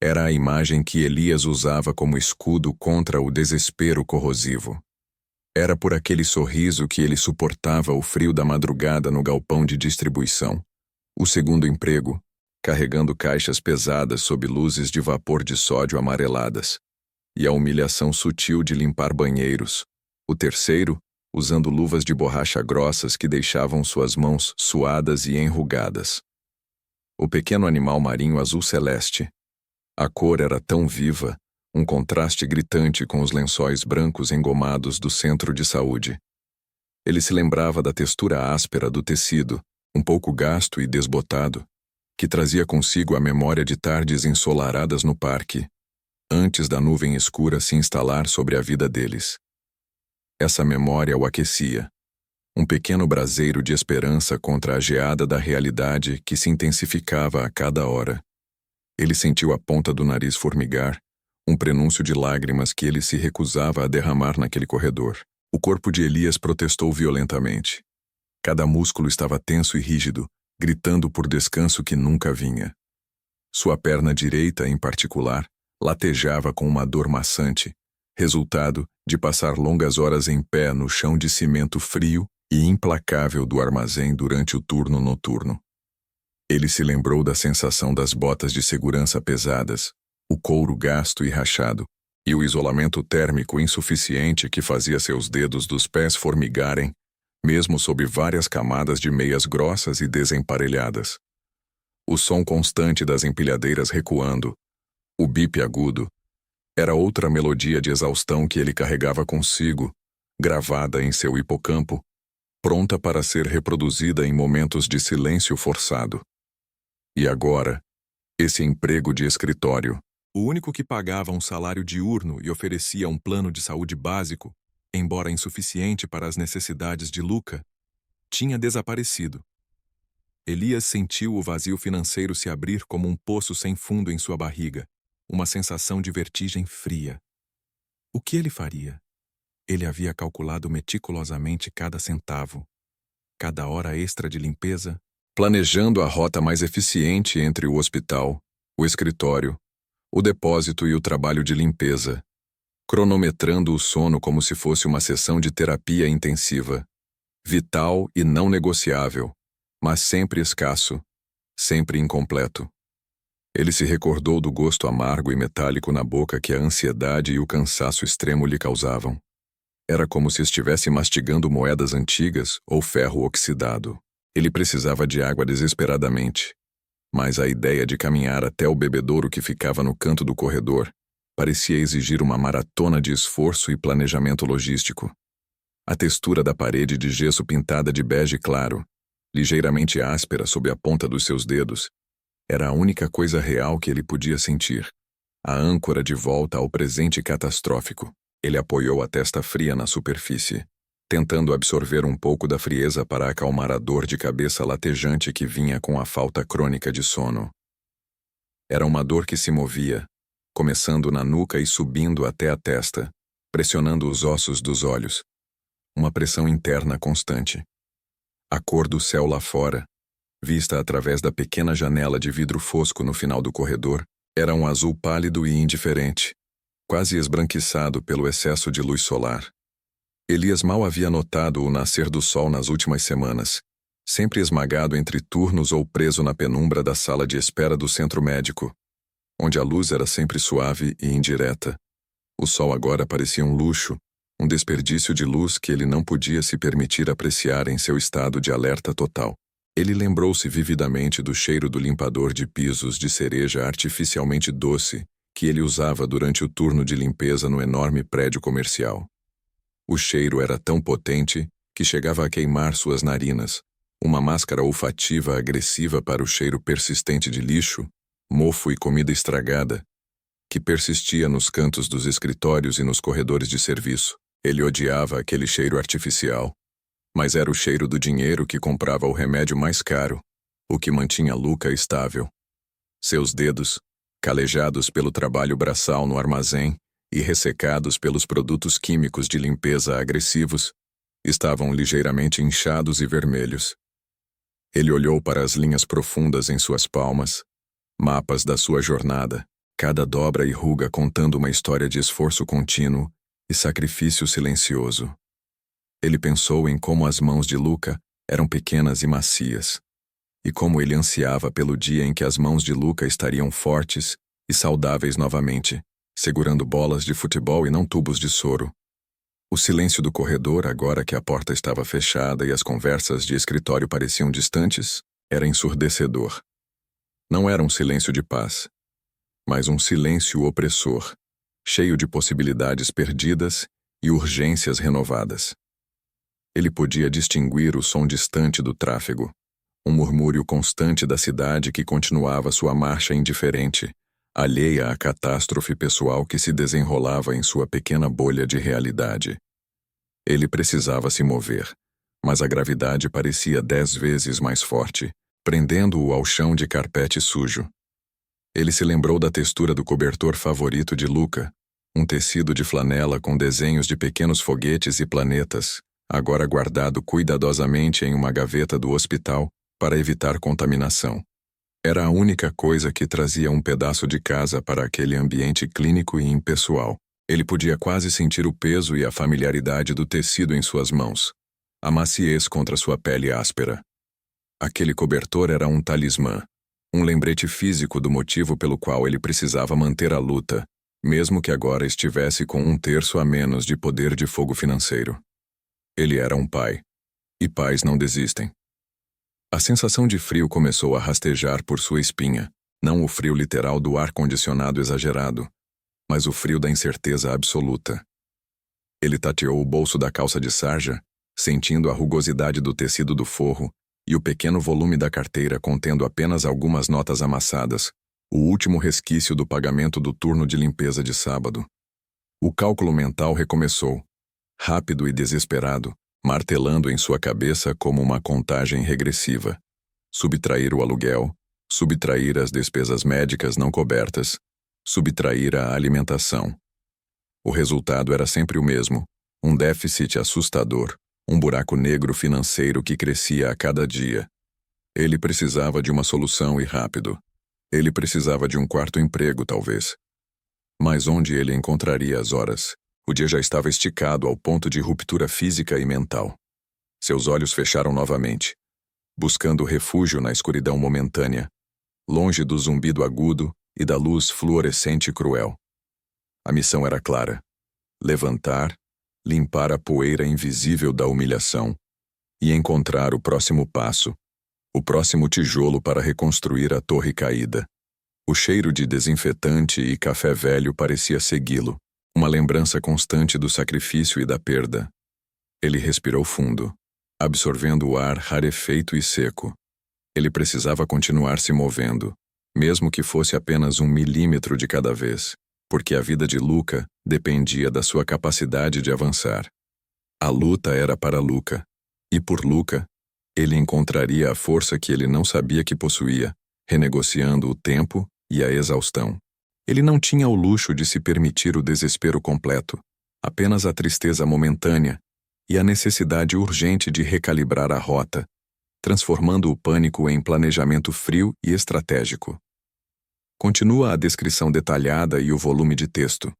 A: era a imagem que Elias usava como escudo contra o desespero corrosivo. Era por aquele sorriso que ele suportava o frio da madrugada no galpão de distribuição, o segundo emprego, carregando caixas pesadas sob luzes de vapor de sódio amareladas, e a humilhação sutil de limpar banheiros, o terceiro, usando luvas de borracha grossas que deixavam suas mãos suadas e enrugadas. O pequeno animal marinho azul celeste. A cor era tão viva, um contraste gritante com os lençóis brancos engomados do centro de saúde. Ele se lembrava da textura áspera do tecido, um pouco gasto e desbotado, que trazia consigo a memória de tardes ensolaradas no parque, antes da nuvem escura se instalar sobre a vida deles. Essa memória o aquecia, um pequeno braseiro de esperança contra a geada da realidade que se intensificava a cada hora. Ele sentiu a ponta do nariz formigar, um prenúncio de lágrimas que ele se recusava a derramar naquele corredor. O corpo de Elias protestou violentamente. Cada músculo estava tenso e rígido, gritando por descanso que nunca vinha. Sua perna direita, em particular, latejava com uma dor maçante, resultado de passar longas horas em pé no chão de cimento frio e implacável do armazém durante o turno noturno. Ele se lembrou da sensação das botas de segurança pesadas, o couro gasto e rachado, e o isolamento térmico insuficiente que fazia seus dedos dos pés formigarem, mesmo sob várias camadas de meias grossas e desemparelhadas. O som constante das empilhadeiras recuando, o bip agudo, era outra melodia de exaustão que ele carregava consigo, gravada em seu hipocampo, pronta para ser reproduzida em momentos de silêncio forçado. E agora, esse emprego de escritório, o único que pagava um salário diurno e oferecia um plano de saúde básico, embora insuficiente para as necessidades de Luca, tinha desaparecido. Elias sentiu o vazio financeiro se abrir como um poço sem fundo em sua barriga, uma sensação de vertigem fria. O que ele faria? Ele havia calculado meticulosamente cada centavo, cada hora extra de limpeza, planejando a rota mais eficiente entre o hospital, o escritório, o depósito e o trabalho de limpeza, cronometrando o sono como se fosse uma sessão de terapia intensiva, vital e não negociável, mas sempre escasso, sempre incompleto. Ele se recordou do gosto amargo e metálico na boca que a ansiedade e o cansaço extremo lhe causavam. Era como se estivesse mastigando moedas antigas ou ferro oxidado. Ele precisava de água desesperadamente, mas a ideia de caminhar até o bebedouro que ficava no canto do corredor parecia exigir uma maratona de esforço e planejamento logístico. A textura da parede de gesso pintada de bege claro, ligeiramente áspera sob a ponta dos seus dedos, era a única coisa real que ele podia sentir. A âncora de volta ao presente catastrófico. Ele apoiou a testa fria na superfície, tentando absorver um pouco da frieza para acalmar a dor de cabeça latejante que vinha com a falta crônica de sono. Era uma dor que se movia, começando na nuca e subindo até a testa, pressionando os ossos dos olhos. Uma pressão interna constante. A cor do céu lá fora, vista através da pequena janela de vidro fosco no final do corredor, era um azul pálido e indiferente, quase esbranquiçado pelo excesso de luz solar. Elias mal havia notado o nascer do sol nas últimas semanas, sempre esmagado entre turnos ou preso na penumbra da sala de espera do centro médico, onde a luz era sempre suave e indireta. O sol agora parecia um luxo, um desperdício de luz que ele não podia se permitir apreciar em seu estado de alerta total. Ele lembrou-se vividamente do cheiro do limpador de pisos de cereja artificialmente doce que ele usava durante o turno de limpeza no enorme prédio comercial. O cheiro era tão potente que chegava a queimar suas narinas, uma máscara olfativa agressiva para o cheiro persistente de lixo, mofo e comida estragada, que persistia nos cantos dos escritórios e nos corredores de serviço. Ele odiava aquele cheiro artificial, mas era o cheiro do dinheiro que comprava o remédio mais caro, o que mantinha Luca estável. Seus dedos, calejados pelo trabalho braçal no armazém e ressecados pelos produtos químicos de limpeza agressivos, estavam ligeiramente inchados e vermelhos. Ele olhou para as linhas profundas em suas palmas, mapas da sua jornada, cada dobra e ruga contando uma história de esforço contínuo e sacrifício silencioso. Ele pensou em como as mãos de Luca eram pequenas e macias, e como ele ansiava pelo dia em que as mãos de Luca estariam fortes e saudáveis novamente, segurando bolas de futebol e não tubos de soro. O silêncio do corredor, agora que a porta estava fechada e as conversas de escritório pareciam distantes, era ensurdecedor. Não era um silêncio de paz, mas um silêncio opressor, cheio de possibilidades perdidas e urgências renovadas. Ele podia distinguir o som distante do tráfego, um murmúrio constante da cidade que continuava sua marcha indiferente, alheia à catástrofe pessoal que se desenrolava em sua pequena bolha de realidade. Ele precisava se mover, mas a gravidade parecia 10 vezes mais forte, prendendo-o ao chão de carpete sujo. Ele se lembrou da textura do cobertor favorito de Luca, um tecido de flanela com desenhos de pequenos foguetes e planetas, agora guardado cuidadosamente em uma gaveta do hospital para evitar contaminação. Era a única coisa que trazia um pedaço de casa para aquele ambiente clínico e impessoal. Ele podia quase sentir o peso e a familiaridade do tecido em suas mãos, a maciez contra sua pele áspera. Aquele cobertor era um talismã, um lembrete físico do motivo pelo qual ele precisava manter a luta, mesmo que agora estivesse com 1/3 a menos de poder de fogo financeiro. Ele era um pai, e pais não desistem. A sensação de frio começou a rastejar por sua espinha, não o frio literal do ar-condicionado exagerado, mas o frio da incerteza absoluta. Ele tateou o bolso da calça de sarja, sentindo a rugosidade do tecido do forro e o pequeno volume da carteira contendo apenas algumas notas amassadas, o último resquício do pagamento do turno de limpeza de sábado. O cálculo mental recomeçou, rápido e desesperado, martelando em sua cabeça como uma contagem regressiva. Subtrair o aluguel, subtrair as despesas médicas não cobertas, subtrair a alimentação. O resultado era sempre o mesmo, um déficit assustador, um buraco negro financeiro que crescia a cada dia. Ele precisava de uma solução e rápido. Ele precisava de um quarto emprego, talvez, Mas onde ele encontraria as horas? O dia já estava esticado ao ponto de ruptura física e mental. Seus olhos fecharam novamente, buscando refúgio na escuridão momentânea, longe do zumbido agudo e da luz fluorescente e cruel. A missão era clara: levantar, limpar a poeira invisível da humilhação e encontrar o próximo passo, o próximo tijolo para reconstruir a torre caída. O cheiro de desinfetante e café velho parecia segui-lo, uma lembrança constante do sacrifício e da perda. Ele respirou fundo, absorvendo o ar rarefeito e seco. Ele precisava continuar se movendo, mesmo que fosse apenas 1 milímetro de cada vez, porque a vida de Luca dependia da sua capacidade de avançar. A luta era para Luca, e por Luca, ele encontraria a força que ele não sabia que possuía, renegociando o tempo e a exaustão. Ele não tinha o luxo de se permitir o desespero completo, apenas a tristeza momentânea e a necessidade urgente de recalibrar a rota, transformando o pânico em planejamento frio e estratégico. Continua a descrição detalhada e o volume de texto.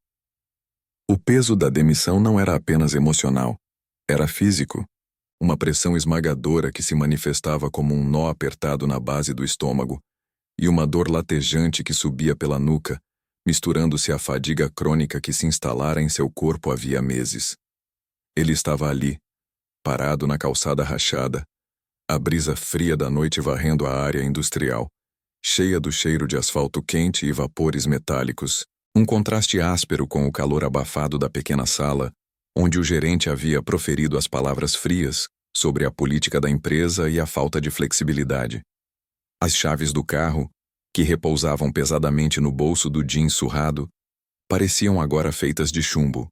A: O peso da demissão não era apenas emocional, era físico, uma pressão esmagadora que se manifestava como um nó apertado na base do estômago e uma dor latejante que subia pela nuca, misturando-se à fadiga crônica que se instalara em seu corpo havia meses. Ele estava ali, parado na calçada rachada, a brisa fria da noite varrendo a área industrial, cheia do cheiro de asfalto quente e vapores metálicos, um contraste áspero com o calor abafado da pequena sala, onde o gerente havia proferido as palavras frias sobre a política da empresa e a falta de flexibilidade. As chaves do carro, que repousavam pesadamente no bolso do jeans surrado, pareciam agora feitas de chumbo,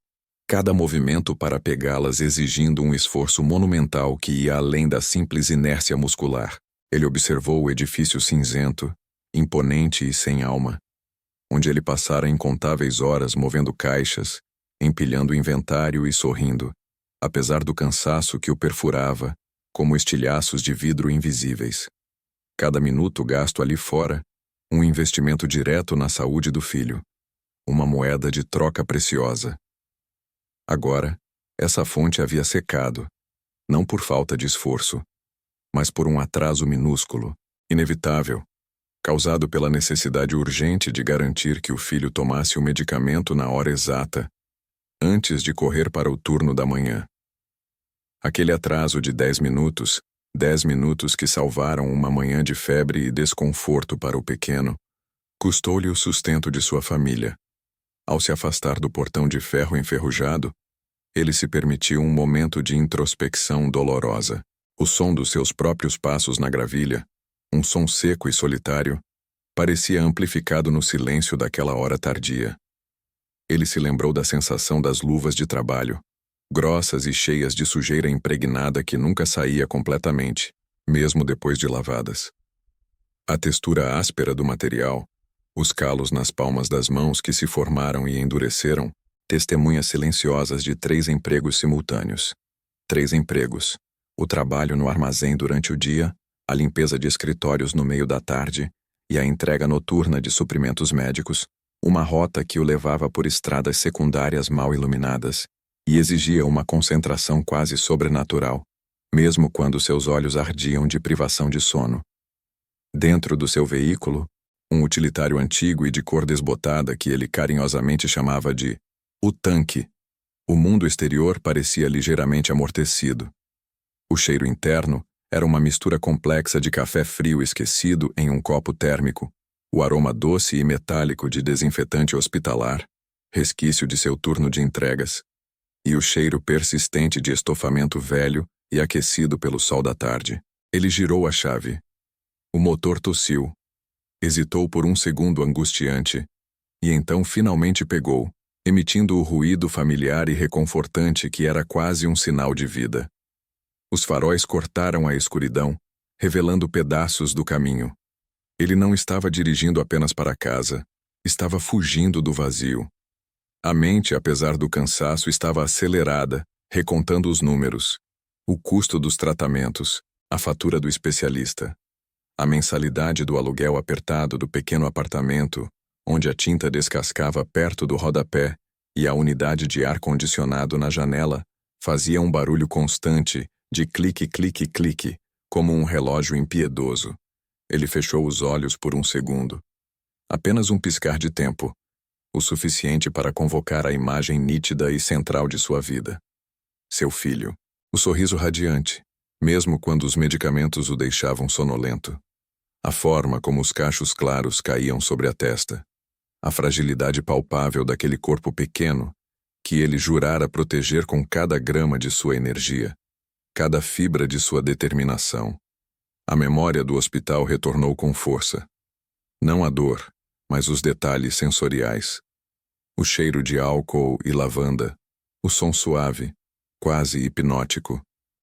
A: cada movimento para pegá-las exigindo um esforço monumental que ia além da simples inércia muscular. Ele observou o edifício cinzento, imponente e sem alma, onde ele passara incontáveis horas movendo caixas, empilhando inventário e sorrindo, apesar do cansaço que o perfurava, como estilhaços de vidro invisíveis. Cada minuto gasto ali fora, um investimento direto na saúde do filho, uma moeda de troca preciosa. Agora, essa fonte havia secado, não por falta de esforço, mas por um atraso minúsculo, inevitável, causado pela necessidade urgente de garantir que o filho tomasse o medicamento na hora exata, antes de correr para o turno da manhã. Aquele atraso de 10 minutos, 10 minutos que salvaram uma manhã de febre e desconforto para o pequeno, custou-lhe o sustento de sua família. Ao se afastar do portão de ferro enferrujado, ele se permitiu um momento de introspecção dolorosa. O som dos seus próprios passos na gravilha, um som seco e solitário, parecia amplificado no silêncio daquela hora tardia. Ele se lembrou da sensação das luvas de trabalho, grossas e cheias de sujeira impregnada que nunca saía completamente, mesmo depois de lavadas. A textura áspera do material, os calos nas palmas das mãos que se formaram e endureceram, testemunhas silenciosas de 3 empregos simultâneos. 3 empregos: o trabalho no armazém durante o dia, a limpeza de escritórios no meio da tarde e a entrega noturna de suprimentos médicos, uma rota que o levava por estradas secundárias mal iluminadas e exigia uma concentração quase sobrenatural, mesmo quando seus olhos ardiam de privação de sono. Dentro do seu veículo, um utilitário antigo e de cor desbotada que ele carinhosamente chamava de o tanque, o mundo exterior parecia ligeiramente amortecido. O cheiro interno era uma mistura complexa de café frio esquecido em um copo térmico, o aroma doce e metálico de desinfetante hospitalar, resquício de seu turno de entregas, e o cheiro persistente de estofamento velho e aquecido pelo sol da tarde. Ele girou a chave. O motor tossiu. Hesitou por um segundo angustiante, e então finalmente pegou, emitindo o ruído familiar e reconfortante que era quase um sinal de vida. Os faróis cortaram a escuridão, revelando pedaços do caminho. Ele não estava dirigindo apenas para casa, estava fugindo do vazio. A mente, apesar do cansaço, estava acelerada, recontando os números, o custo dos tratamentos, a fatura do especialista, a mensalidade do aluguel apertado do pequeno apartamento, onde a tinta descascava perto do rodapé e a unidade de ar-condicionado na janela fazia um barulho constante de clique, clique, clique, como um relógio impiedoso. Ele fechou os olhos por um segundo. Apenas um piscar de tempo, o suficiente para convocar a imagem nítida e central de sua vida. Seu filho. O sorriso radiante, mesmo quando os medicamentos o deixavam sonolento. A forma como os cachos claros caíam sobre a testa. A fragilidade palpável daquele corpo pequeno que ele jurara proteger com cada grama de sua energia, cada fibra de sua determinação. A memória do hospital retornou com força. Não a dor, mas os detalhes sensoriais. O cheiro de álcool e lavanda, o som suave, quase hipnótico,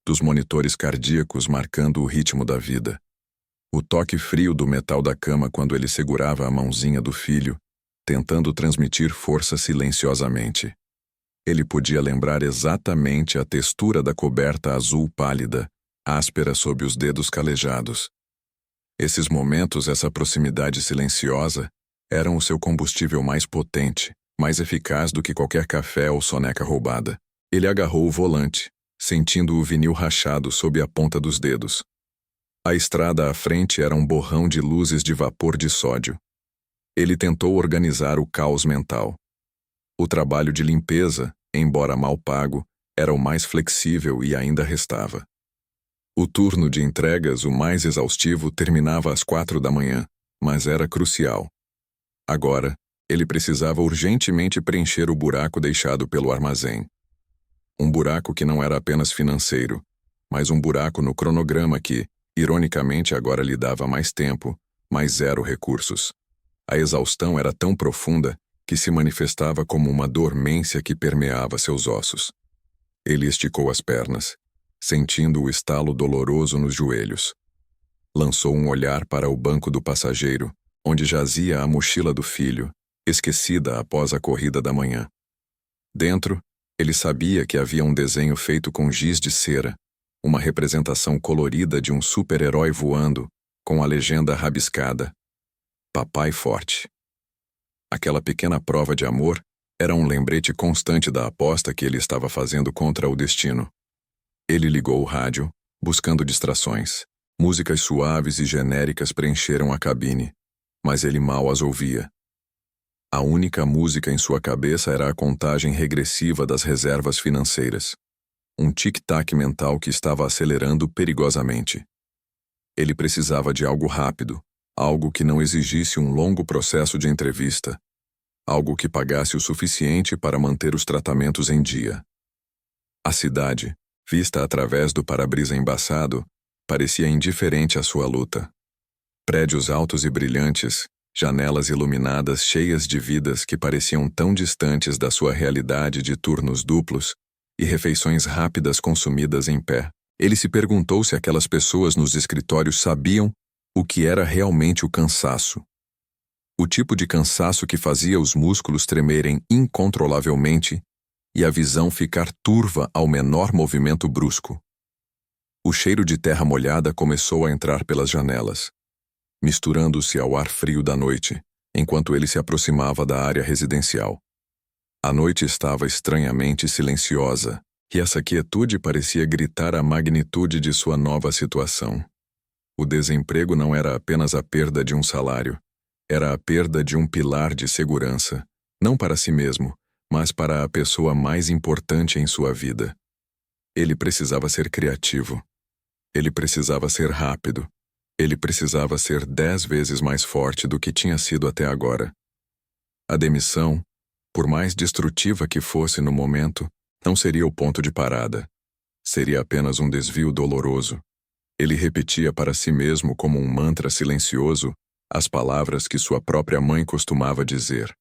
A: dos monitores cardíacos marcando o ritmo da vida. O toque frio do metal da cama quando ele segurava a mãozinha do filho, tentando transmitir força silenciosamente. Ele podia lembrar exatamente a textura da coberta azul pálida, áspera sob os dedos calejados. Esses momentos, essa proximidade silenciosa, eram o seu combustível mais potente, mais eficaz do que qualquer café ou soneca roubada. Ele agarrou o volante, sentindo o vinil rachado sob a ponta dos dedos. A estrada à frente era um borrão de luzes de vapor de sódio. Ele tentou organizar o caos mental. O trabalho de limpeza, embora mal pago, era o mais flexível e ainda restava. O turno de entregas, o mais exaustivo, terminava às 4 da manhã, mas era crucial. Agora, ele precisava urgentemente preencher o buraco deixado pelo armazém. Um buraco que não era apenas financeiro, mas um buraco no cronograma que, ironicamente, agora lhe dava mais tempo, mas zero recursos. A exaustão era tão profunda que se manifestava como uma dormência que permeava seus ossos. Ele esticou as pernas, sentindo o estalo doloroso nos joelhos. Lançou um olhar para o banco do passageiro, onde jazia a mochila do filho, esquecida após a corrida da manhã. Dentro, ele sabia que havia um desenho feito com giz de cera, uma representação colorida de um super-herói voando, com a legenda rabiscada: Papai Forte. Aquela pequena prova de amor era um lembrete constante da aposta que ele estava fazendo contra o destino. Ele ligou o rádio, buscando distrações. Músicas suaves e genéricas preencheram a cabine, mas ele mal as ouvia. A única música em sua cabeça era a contagem regressiva das reservas financeiras. Um tic-tac mental que estava acelerando perigosamente. Ele precisava de algo rápido, algo que não exigisse um longo processo de entrevista, algo que pagasse o suficiente para manter os tratamentos em dia. A cidade, vista através do para-brisa embaçado, parecia indiferente à sua luta. Prédios altos e brilhantes, janelas iluminadas cheias de vidas que pareciam tão distantes da sua realidade de turnos duplos e refeições rápidas consumidas em pé. Ele se perguntou se aquelas pessoas nos escritórios sabiam o que era realmente o cansaço. O tipo de cansaço que fazia os músculos tremerem incontrolavelmente e a visão ficar turva ao menor movimento brusco. O cheiro de terra molhada começou a entrar pelas janelas, misturando-se ao ar frio da noite, enquanto ele se aproximava da área residencial. A noite estava estranhamente silenciosa, e essa quietude parecia gritar a magnitude de sua nova situação. O desemprego não era apenas a perda de um salário, era a perda de um pilar de segurança, não para si mesmo, mas para a pessoa mais importante em sua vida. Ele precisava ser criativo. Ele precisava ser rápido. Ele precisava ser 10 vezes mais forte do que tinha sido até agora. A demissão, por mais destrutiva que fosse no momento, não seria o ponto de parada. Seria apenas um desvio doloroso. Ele repetia para si mesmo como um mantra silencioso as palavras que sua própria mãe costumava dizer.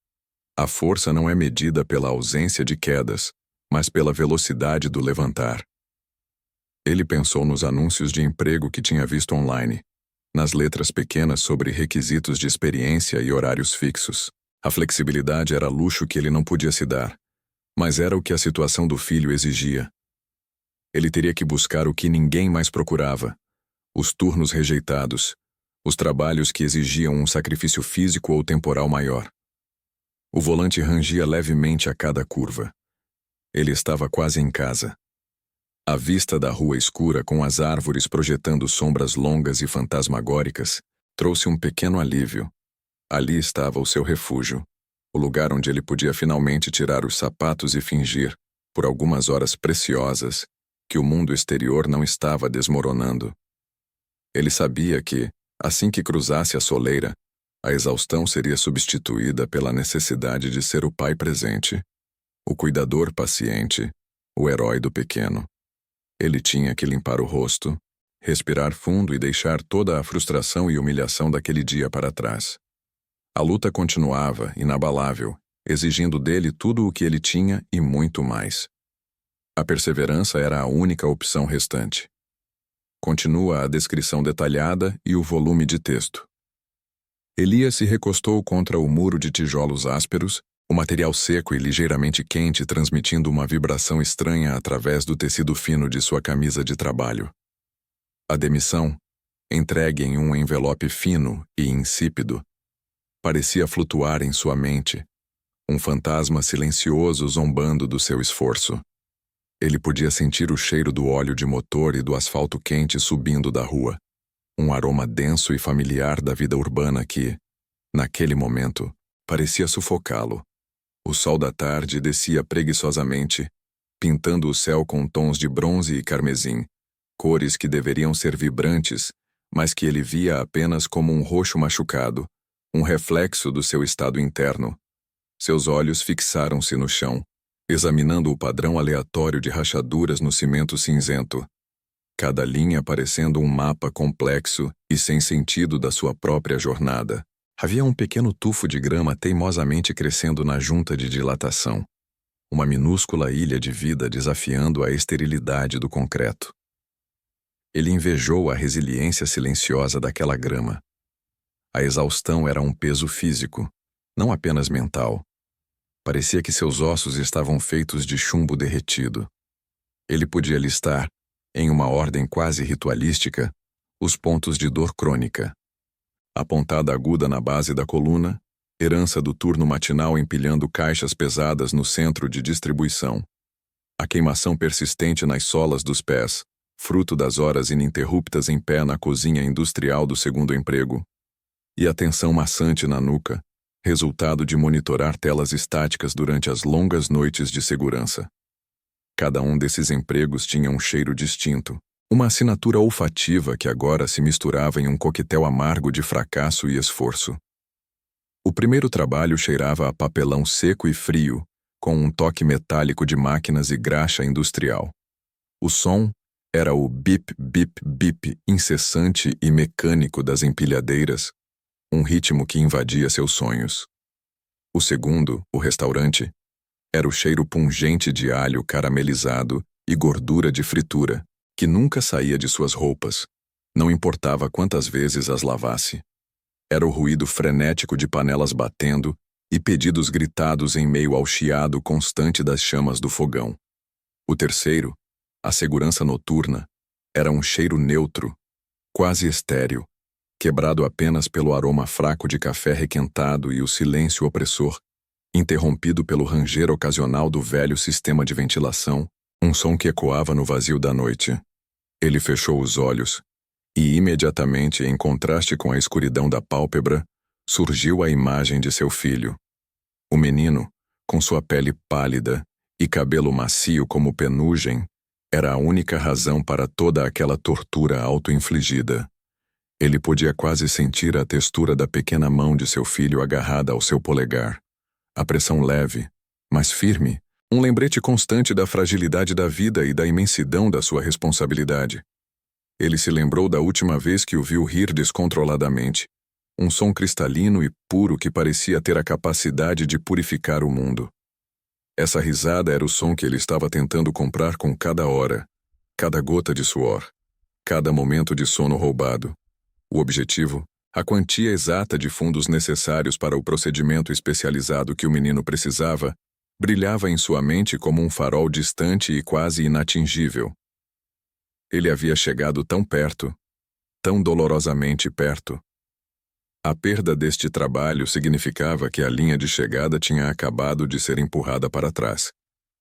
A: A força não é medida pela ausência de quedas, mas pela velocidade do levantar. Ele pensou nos anúncios de emprego que tinha visto online, nas letras pequenas sobre requisitos de experiência e horários fixos. A flexibilidade era luxo que ele não podia se dar, mas era o que a situação do filho exigia. Ele teria que buscar o que ninguém mais procurava: os turnos rejeitados, os trabalhos que exigiam um sacrifício físico ou temporal maior. O volante rangia levemente a cada curva. Ele estava quase em casa. A vista da rua escura com as árvores projetando sombras longas e fantasmagóricas trouxe um pequeno alívio. Ali estava o seu refúgio, o lugar onde ele podia finalmente tirar os sapatos e fingir, por algumas horas preciosas, que o mundo exterior não estava desmoronando. Ele sabia que, assim que cruzasse a soleira, a exaustão seria substituída pela necessidade de ser o pai presente, o cuidador paciente, o herói do pequeno. Ele tinha que limpar o rosto, respirar fundo e deixar toda a frustração e humilhação daquele dia para trás. A luta continuava, inabalável, exigindo dele tudo o que ele tinha e muito mais. A perseverança era a única opção restante. Continua a descrição detalhada e o volume de texto. Elias se recostou contra o muro de tijolos ásperos, o material seco e ligeiramente quente transmitindo uma vibração estranha através do tecido fino de sua camisa de trabalho. A demissão, entregue em um envelope fino e insípido, parecia flutuar em sua mente, um fantasma silencioso zombando do seu esforço. Ele podia sentir o cheiro do óleo de motor e do asfalto quente subindo da rua, um aroma denso e familiar da vida urbana que, naquele momento, parecia sufocá-lo. O sol da tarde descia preguiçosamente, pintando o céu com tons de bronze e carmesim, cores que deveriam ser vibrantes, mas que ele via apenas como um roxo machucado, um reflexo do seu estado interno. Seus olhos fixaram-se no chão, examinando o padrão aleatório de rachaduras no cimento cinzento, cada linha parecendo um mapa complexo e sem sentido da sua própria jornada. Havia um pequeno tufo de grama teimosamente crescendo na junta de dilatação, uma minúscula ilha de vida desafiando a esterilidade do concreto. Ele invejou a resiliência silenciosa daquela grama. A exaustão era um peso físico, não apenas mental. Parecia que seus ossos estavam feitos de chumbo derretido. Ele podia listar, em uma ordem quase ritualística, os pontos de dor crônica. A pontada aguda na base da coluna, herança do turno matinal empilhando caixas pesadas no centro de distribuição. A queimação persistente nas solas dos pés, fruto das horas ininterruptas em pé na cozinha industrial do segundo emprego. E a tensão maçante na nuca, resultado de monitorar telas estáticas durante as longas noites de segurança. Cada um desses empregos tinha um cheiro distinto, uma assinatura olfativa que agora se misturava em um coquetel amargo de fracasso e esforço. O primeiro trabalho cheirava a papelão seco e frio, com um toque metálico de máquinas e graxa industrial. O som era o bip, bip, bip incessante e mecânico das empilhadeiras, um ritmo que invadia seus sonhos. O segundo, o restaurante, era o cheiro pungente de alho caramelizado e gordura de fritura, que nunca saía de suas roupas, não importava quantas vezes as lavasse. Era o ruído frenético de panelas batendo e pedidos gritados em meio ao chiado constante das chamas do fogão. O terceiro, a segurança noturna, era um cheiro neutro, quase estéril, quebrado apenas pelo aroma fraco de café requentado e o silêncio opressor, interrompido pelo ranger ocasional do velho sistema de ventilação, um som que ecoava no vazio da noite. Ele fechou os olhos, e imediatamente, em contraste com a escuridão da pálpebra, surgiu a imagem de seu filho. O menino, com sua pele pálida e cabelo macio como penugem, era a única razão para toda aquela tortura auto-infligida. Ele podia quase sentir a textura da pequena mão de seu filho agarrada ao seu polegar. A pressão leve, mas firme, um lembrete constante da fragilidade da vida e da imensidão da sua responsabilidade. Ele se lembrou da última vez que o viu rir descontroladamente, um som cristalino e puro que parecia ter a capacidade de purificar o mundo. Essa risada era o som que ele estava tentando comprar com cada hora, cada gota de suor, cada momento de sono roubado. O objetivo, a quantia exata de fundos necessários para o procedimento especializado que o menino precisava, brilhava em sua mente como um farol distante e quase inatingível. Ele havia chegado tão perto, tão dolorosamente perto. A perda deste trabalho significava que a linha de chegada tinha acabado de ser empurrada para trás,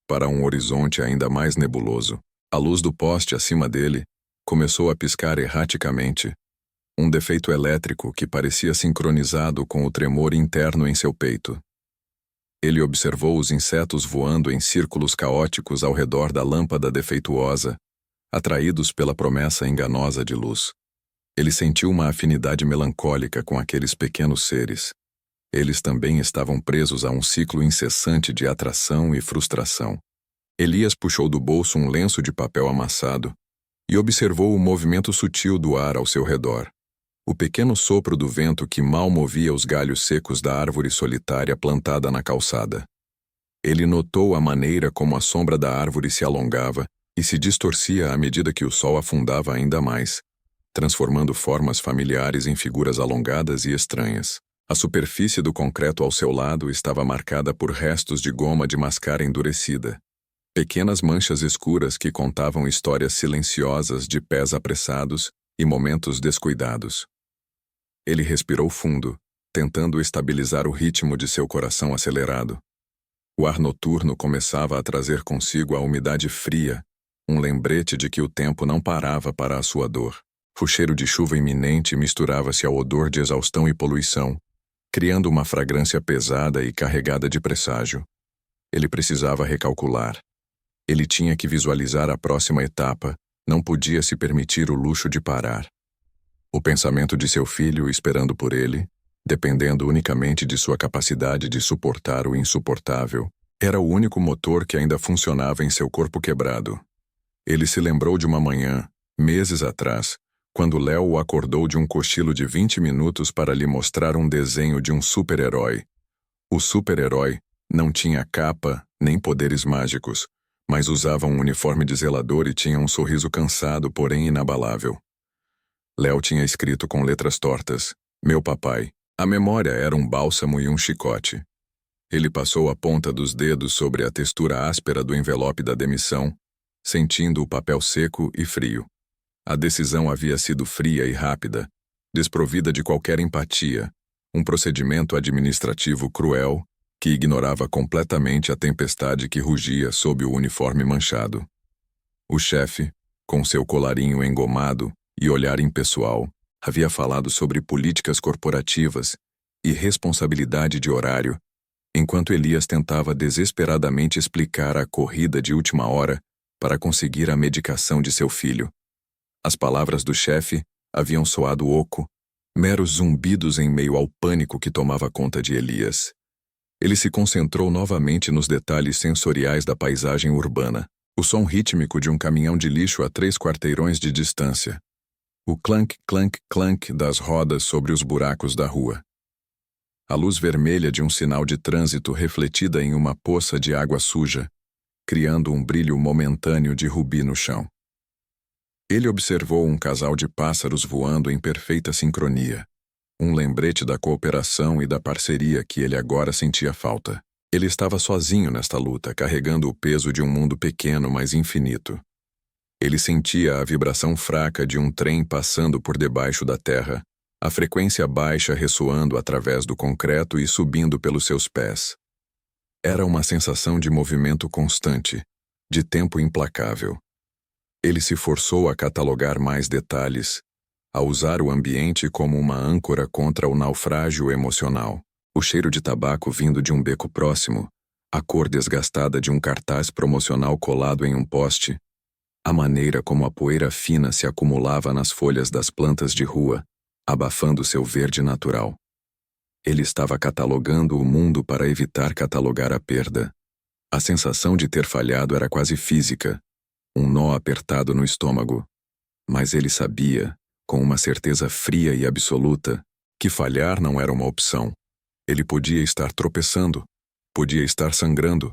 A: para um horizonte ainda mais nebuloso. A luz do poste acima dele começou a piscar erraticamente, um defeito elétrico que parecia sincronizado com o tremor interno em seu peito. Ele observou os insetos voando em círculos caóticos ao redor da lâmpada defeituosa, atraídos pela promessa enganosa de luz. Ele sentiu uma afinidade melancólica com aqueles pequenos seres. Eles também estavam presos a um ciclo incessante de atração e frustração. Elias puxou do bolso um lenço de papel amassado e observou o movimento sutil do ar ao seu redor. O pequeno sopro do vento que mal movia os galhos secos da árvore solitária plantada na calçada. Ele notou a maneira como a sombra da árvore se alongava e se distorcia à medida que o sol afundava ainda mais, transformando formas familiares em figuras alongadas e estranhas. A superfície do concreto ao seu lado estava marcada por restos de goma de mascar endurecida. Pequenas manchas escuras que contavam histórias silenciosas de pés apressados e momentos descuidados. Ele respirou fundo, tentando estabilizar o ritmo de seu coração acelerado. O ar noturno começava a trazer consigo a umidade fria, um lembrete de que o tempo não parava para a sua dor. O cheiro de chuva iminente misturava-se ao odor de exaustão e poluição, criando uma fragrância pesada e carregada de presságio. Ele precisava recalcular. Ele tinha que visualizar a próxima etapa, não podia se permitir o luxo de parar. O pensamento de seu filho esperando por ele, dependendo unicamente de sua capacidade de suportar o insuportável, era o único motor que ainda funcionava em seu corpo quebrado. Ele se lembrou de uma manhã, meses atrás, quando Léo o acordou de um cochilo de 20 minutos para lhe mostrar um desenho de um super-herói. O super-herói não tinha capa nem poderes mágicos, mas usava um uniforme de zelador e tinha um sorriso cansado, porém inabalável. Léo tinha escrito com letras tortas: "Meu papai". A memória era um bálsamo e um chicote. Ele passou a ponta dos dedos sobre a textura áspera do envelope da demissão, sentindo o papel seco e frio. A decisão havia sido fria e rápida, desprovida de qualquer empatia, um procedimento administrativo cruel que ignorava completamente a tempestade que rugia sob o uniforme manchado. O chefe, com seu colarinho engomado e olhar impessoal, havia falado sobre políticas corporativas e responsabilidade de horário, enquanto Elias tentava desesperadamente explicar a corrida de última hora para conseguir a medicação de seu filho. As palavras do chefe haviam soado oco, meros zumbidos em meio ao pânico que tomava conta de Elias. Ele se concentrou novamente nos detalhes sensoriais da paisagem urbana, o som rítmico de um caminhão de lixo a 3 quarteirões de distância, o clank, clank, clank das rodas sobre os buracos da rua, a luz vermelha de um sinal de trânsito refletida em uma poça de água suja, criando um brilho momentâneo de rubi no chão. Ele observou um casal de pássaros voando em perfeita sincronia, um lembrete da cooperação e da parceria que ele agora sentia falta. Ele estava sozinho nesta luta, carregando o peso de um mundo pequeno, mas infinito. Ele sentia a vibração fraca de um trem passando por debaixo da terra, a frequência baixa ressoando através do concreto e subindo pelos seus pés. Era uma sensação de movimento constante, de tempo implacável. Ele se forçou a catalogar mais detalhes, a usar o ambiente como uma âncora contra o naufrágio emocional. O cheiro de tabaco vindo de um beco próximo, a cor desgastada de um cartaz promocional colado em um poste, a maneira como a poeira fina se acumulava nas folhas das plantas de rua, abafando seu verde natural. Ele estava catalogando o mundo para evitar catalogar a perda. A sensação de ter falhado era quase física, um nó apertado no estômago. Mas ele sabia, com uma certeza fria e absoluta, que falhar não era uma opção. Ele podia estar tropeçando, podia estar sangrando,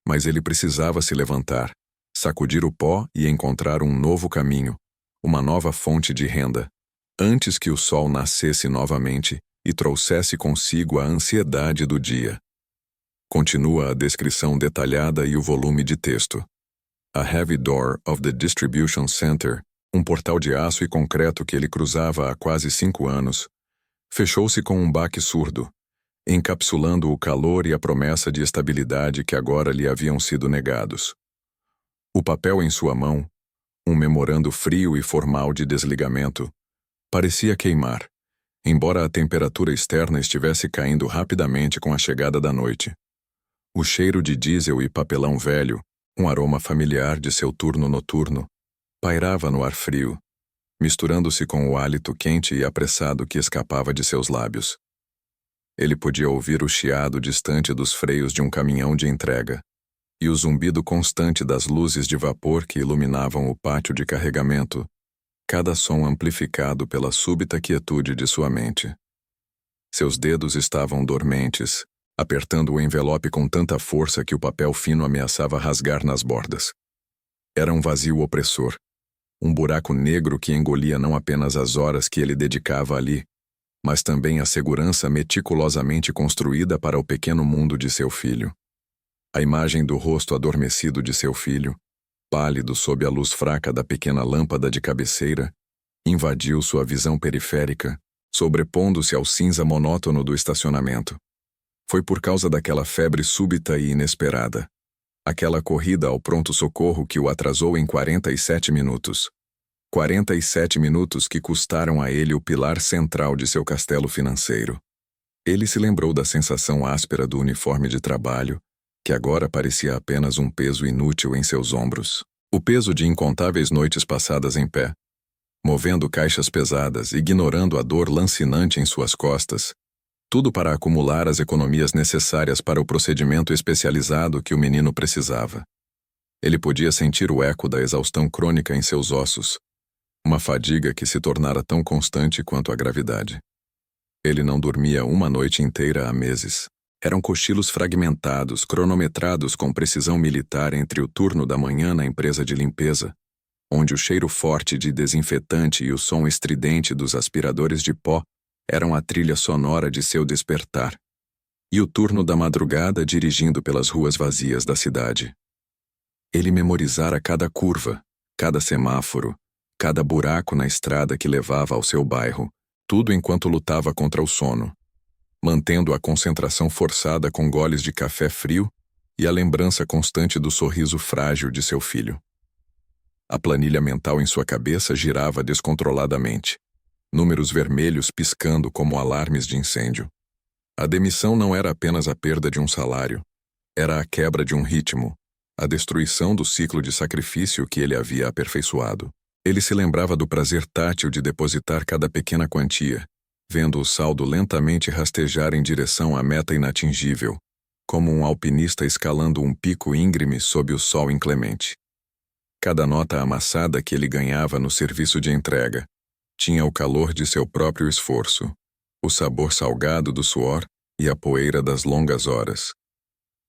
A: mas ele precisava se levantar, sacudir o pó e encontrar um novo caminho, uma nova fonte de renda, antes que o sol nascesse novamente e trouxesse consigo a ansiedade do dia. Continua a descrição detalhada e o volume de texto. A heavy door of the distribution center, um portal de aço e concreto que ele cruzava há quase 5 anos, Fechou-se com um baque surdo, encapsulando o calor e a promessa de estabilidade que agora lhe haviam sido negados. O papel em sua mão, um memorando frio e formal de desligamento, parecia queimar, embora a temperatura externa estivesse caindo rapidamente com a chegada da noite. O cheiro de diesel e papelão velho, um aroma familiar de seu turno noturno, pairava no ar frio, misturando-se com o hálito quente e apressado que escapava de seus lábios. Ele podia ouvir o chiado distante dos freios de um caminhão de entrega e o zumbido constante das luzes de vapor que iluminavam o pátio de carregamento, cada som amplificado pela súbita quietude de sua mente. Seus dedos estavam dormentes, apertando o envelope com tanta força que o papel fino ameaçava rasgar nas bordas. Era um vazio opressor, um buraco negro que engolia não apenas as horas que ele dedicava ali, mas também a segurança meticulosamente construída para o pequeno mundo de seu filho. A imagem do rosto adormecido de seu filho, pálido sob a luz fraca da pequena lâmpada de cabeceira, invadiu sua visão periférica, sobrepondo-se ao cinza monótono do estacionamento. Foi por causa daquela febre súbita e inesperada, aquela corrida ao pronto-socorro que o atrasou em 47 minutos. 47 minutos que custaram a ele o pilar central de seu castelo financeiro. Ele se lembrou da sensação áspera do uniforme de trabalho, que agora parecia apenas um peso inútil em seus ombros. O peso de incontáveis noites passadas em pé, movendo caixas pesadas, ignorando a dor lancinante em suas costas, tudo para acumular as economias necessárias para o procedimento especializado que o menino precisava. Ele podia sentir o eco da exaustão crônica em seus ossos, uma fadiga que se tornara tão constante quanto a gravidade. Ele não dormia uma noite inteira há meses. Eram cochilos fragmentados, cronometrados com precisão militar entre o turno da manhã na empresa de limpeza, onde o cheiro forte de desinfetante e o som estridente dos aspiradores de pó eram a trilha sonora de seu despertar, e o turno da madrugada dirigindo pelas ruas vazias da cidade. Ele memorizara cada curva, cada semáforo, cada buraco na estrada que levava ao seu bairro, tudo enquanto lutava contra o sono, mantendo a concentração forçada com goles de café frio e a lembrança constante do sorriso frágil de seu filho. A planilha mental em sua cabeça girava descontroladamente, números vermelhos piscando como alarmes de incêndio. A demissão não era apenas a perda de um salário, era a quebra de um ritmo, a destruição do ciclo de sacrifício que ele havia aperfeiçoado. Ele se lembrava do prazer tátil de depositar cada pequena quantia, vendo o saldo lentamente rastejar em direção à meta inatingível, como um alpinista escalando um pico íngreme sob o sol inclemente. Cada nota amassada que ele ganhava no serviço de entrega tinha o calor de seu próprio esforço, o sabor salgado do suor e a poeira das longas horas.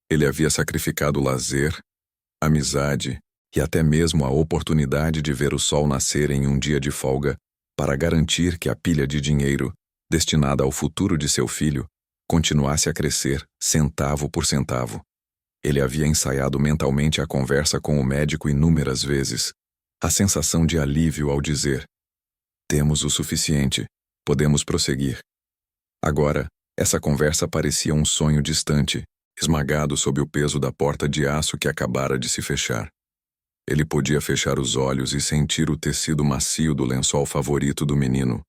A: Ele havia sacrificado lazer, amizade e até mesmo a oportunidade de ver o sol nascer em um dia de folga para garantir que a pilha de dinheiro, destinada ao futuro de seu filho, continuasse a crescer centavo por centavo. Ele havia ensaiado mentalmente a conversa com o médico inúmeras vezes, a sensação de alívio ao dizer: "Temos o suficiente, podemos prosseguir." Agora, essa conversa parecia um sonho distante, esmagado sob o peso da porta de aço que acabara de se fechar. Ele podia fechar os olhos e sentir o tecido macio do lençol favorito do menino,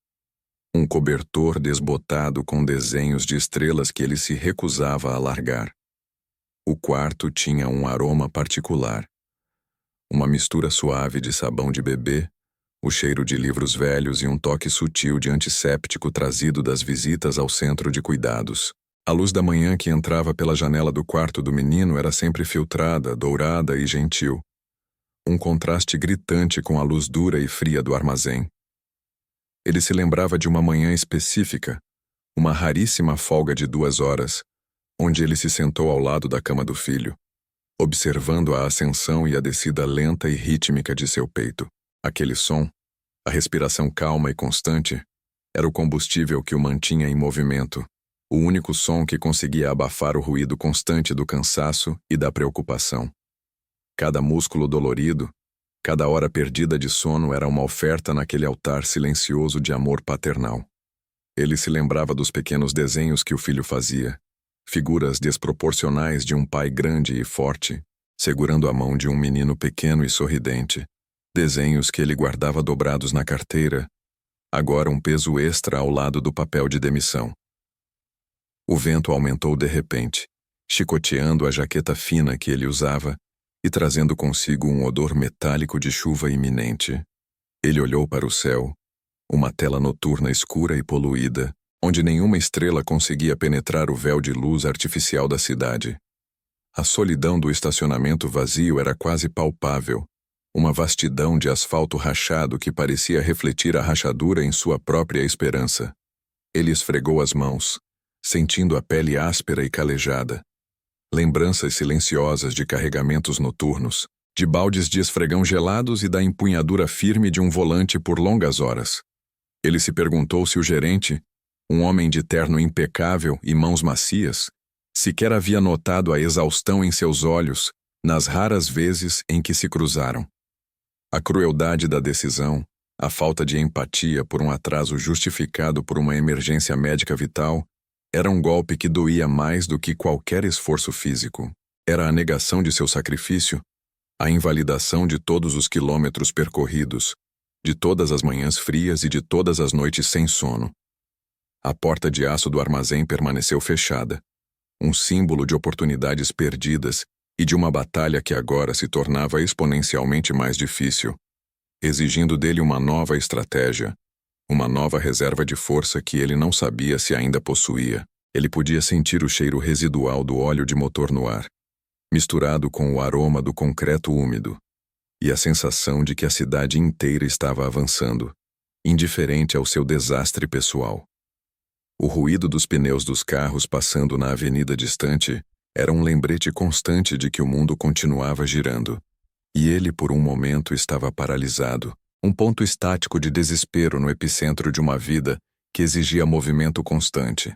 A: um cobertor desbotado com desenhos de estrelas que ele se recusava a largar. O quarto tinha um aroma particular, uma mistura suave de sabão de bebê, o cheiro de livros velhos e um toque sutil de antisséptico trazido das visitas ao centro de cuidados. A luz da manhã que entrava pela janela do quarto do menino era sempre filtrada, dourada e gentil, um contraste gritante com a luz dura e fria do armazém. Ele se lembrava de uma manhã específica, uma raríssima folga de 2 horas, onde ele se sentou ao lado da cama do filho, observando a ascensão e a descida lenta e rítmica de seu peito. Aquele som, a respiração calma e constante, era o combustível que o mantinha em movimento, o único som que conseguia abafar o ruído constante do cansaço e da preocupação. Cada músculo dolorido, cada hora perdida de sono era uma oferta naquele altar silencioso de amor paternal. Ele se lembrava dos pequenos desenhos que o filho fazia, figuras desproporcionais de um pai grande e forte, segurando a mão de um menino pequeno e sorridente, desenhos que ele guardava dobrados na carteira, agora um peso extra ao lado do papel de demissão. O vento aumentou de repente, chicoteando a jaqueta fina que ele usava e trazendo consigo um odor metálico de chuva iminente. Ele olhou para o céu, uma tela noturna escura e poluída, onde nenhuma estrela conseguia penetrar o véu de luz artificial da cidade. A solidão do estacionamento vazio era quase palpável, uma vastidão de asfalto rachado que parecia refletir a rachadura em sua própria esperança. Ele esfregou as mãos, sentindo a pele áspera e calejada. Lembranças silenciosas de carregamentos noturnos, de baldes de esfregão gelados e da empunhadura firme de um volante por longas horas. Ele se perguntou se o gerente, um homem de terno impecável e mãos macias, sequer havia notado a exaustão em seus olhos nas raras vezes em que se cruzaram. A crueldade da decisão, a falta de empatia por um atraso justificado por uma emergência médica vital, era um golpe que doía mais do que qualquer esforço físico. Era a negação de seu sacrifício, a invalidação de todos os quilômetros percorridos, de todas as manhãs frias e de todas as noites sem sono. A porta de aço do armazém permaneceu fechada, um símbolo de oportunidades perdidas e de uma batalha que agora se tornava exponencialmente mais difícil, exigindo dele uma nova estratégia, uma nova reserva de força que ele não sabia se ainda possuía. Ele podia sentir o cheiro residual do óleo de motor no ar, misturado com o aroma do concreto úmido, e a sensação de que a cidade inteira estava avançando, indiferente ao seu desastre pessoal. O ruído dos pneus dos carros passando na avenida distante era um lembrete constante de que o mundo continuava girando, e ele por um momento estava paralisado, um ponto estático de desespero no epicentro de uma vida que exigia movimento constante.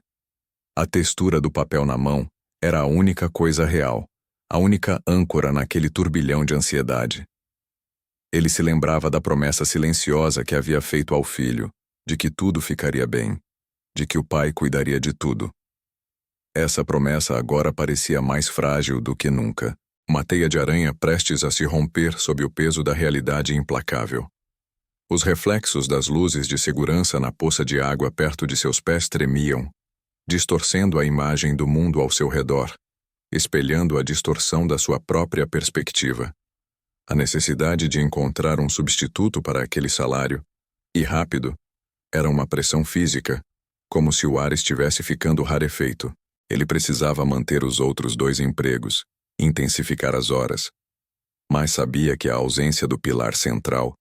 A: A textura do papel na mão era a única coisa real, a única âncora naquele turbilhão de ansiedade. Ele se lembrava da promessa silenciosa que havia feito ao filho, de que tudo ficaria bem, de que o pai cuidaria de tudo. Essa promessa agora parecia mais frágil do que nunca, uma teia de aranha prestes a se romper sob o peso da realidade implacável. Os reflexos das luzes de segurança na poça de água perto de seus pés tremiam, distorcendo a imagem do mundo ao seu redor, espelhando a distorção da sua própria perspectiva. A necessidade de encontrar um substituto para aquele salário, e rápido, era uma pressão física, como se o ar estivesse ficando rarefeito. Ele precisava manter os outros 2 empregos, intensificar as horas. Mas sabia que a ausência do pilar central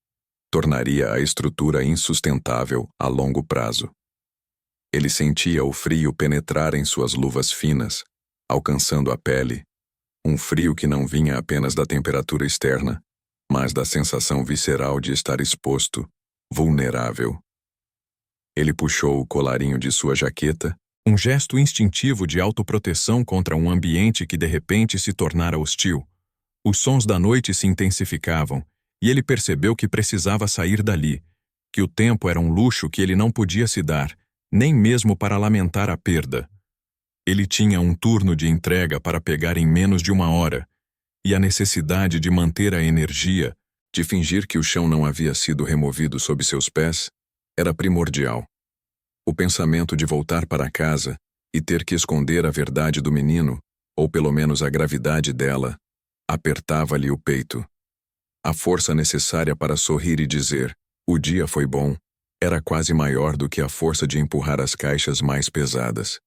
A: tornaria a estrutura insustentável a longo prazo. Ele sentia o frio penetrar em suas luvas finas, alcançando a pele, um frio que não vinha apenas da temperatura externa, mas da sensação visceral de estar exposto, vulnerável. Ele puxou o colarinho de sua jaqueta, um gesto instintivo de autoproteção contra um ambiente que de repente se tornara hostil. Os sons da noite se intensificavam, e ele percebeu que precisava sair dali, que o tempo era um luxo que ele não podia se dar, nem mesmo para lamentar a perda. Ele tinha um turno de entrega para pegar em menos de 1 hora, e a necessidade de manter a energia, de fingir que o chão não havia sido removido sob seus pés, era primordial. O pensamento de voltar para casa e ter que esconder a verdade do menino, ou pelo menos a gravidade dela, apertava-lhe o peito. A força necessária para sorrir e dizer, o dia foi bom, era quase maior do que a força de empurrar as caixas mais pesadas.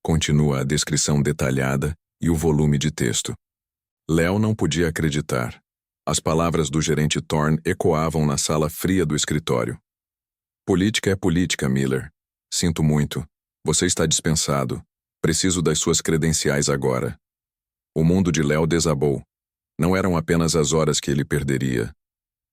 A: Continua a descrição detalhada e o volume de texto. Léo não podia acreditar. As palavras do gerente Thorne ecoavam na sala fria do escritório. Política é política, Miller. Sinto muito. Você está dispensado. Preciso das suas credenciais agora. O mundo de Léo desabou. Não eram apenas as horas que ele perderia.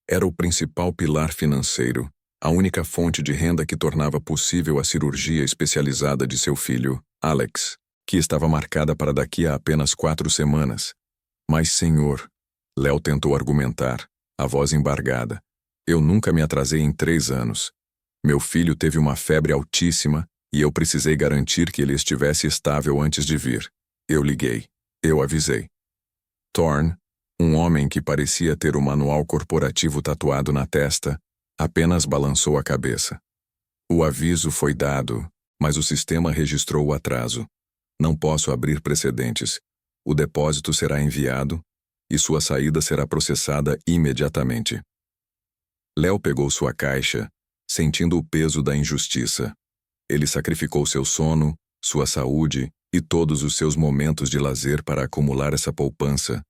A: Era o principal pilar financeiro, a única fonte de renda que tornava possível a cirurgia especializada de seu filho, Alex, que estava marcada para daqui a apenas 4 semanas. Mas, senhor, Léo tentou argumentar, a voz embargada. Eu nunca me atrasei em 3 anos. Meu filho teve uma febre altíssima E eu precisei garantir que ele estivesse estável antes de vir. Eu liguei. Eu avisei. Thorne, um homem que parecia ter o manual corporativo tatuado na testa, apenas balançou a cabeça. O aviso foi dado, mas o sistema registrou o atraso. Não posso abrir precedentes. O depósito será enviado e sua saída será processada imediatamente. Léo pegou sua caixa, sentindo o peso da injustiça. Ele sacrificou seu sono, sua saúde e todos os seus momentos de lazer para acumular essa poupança,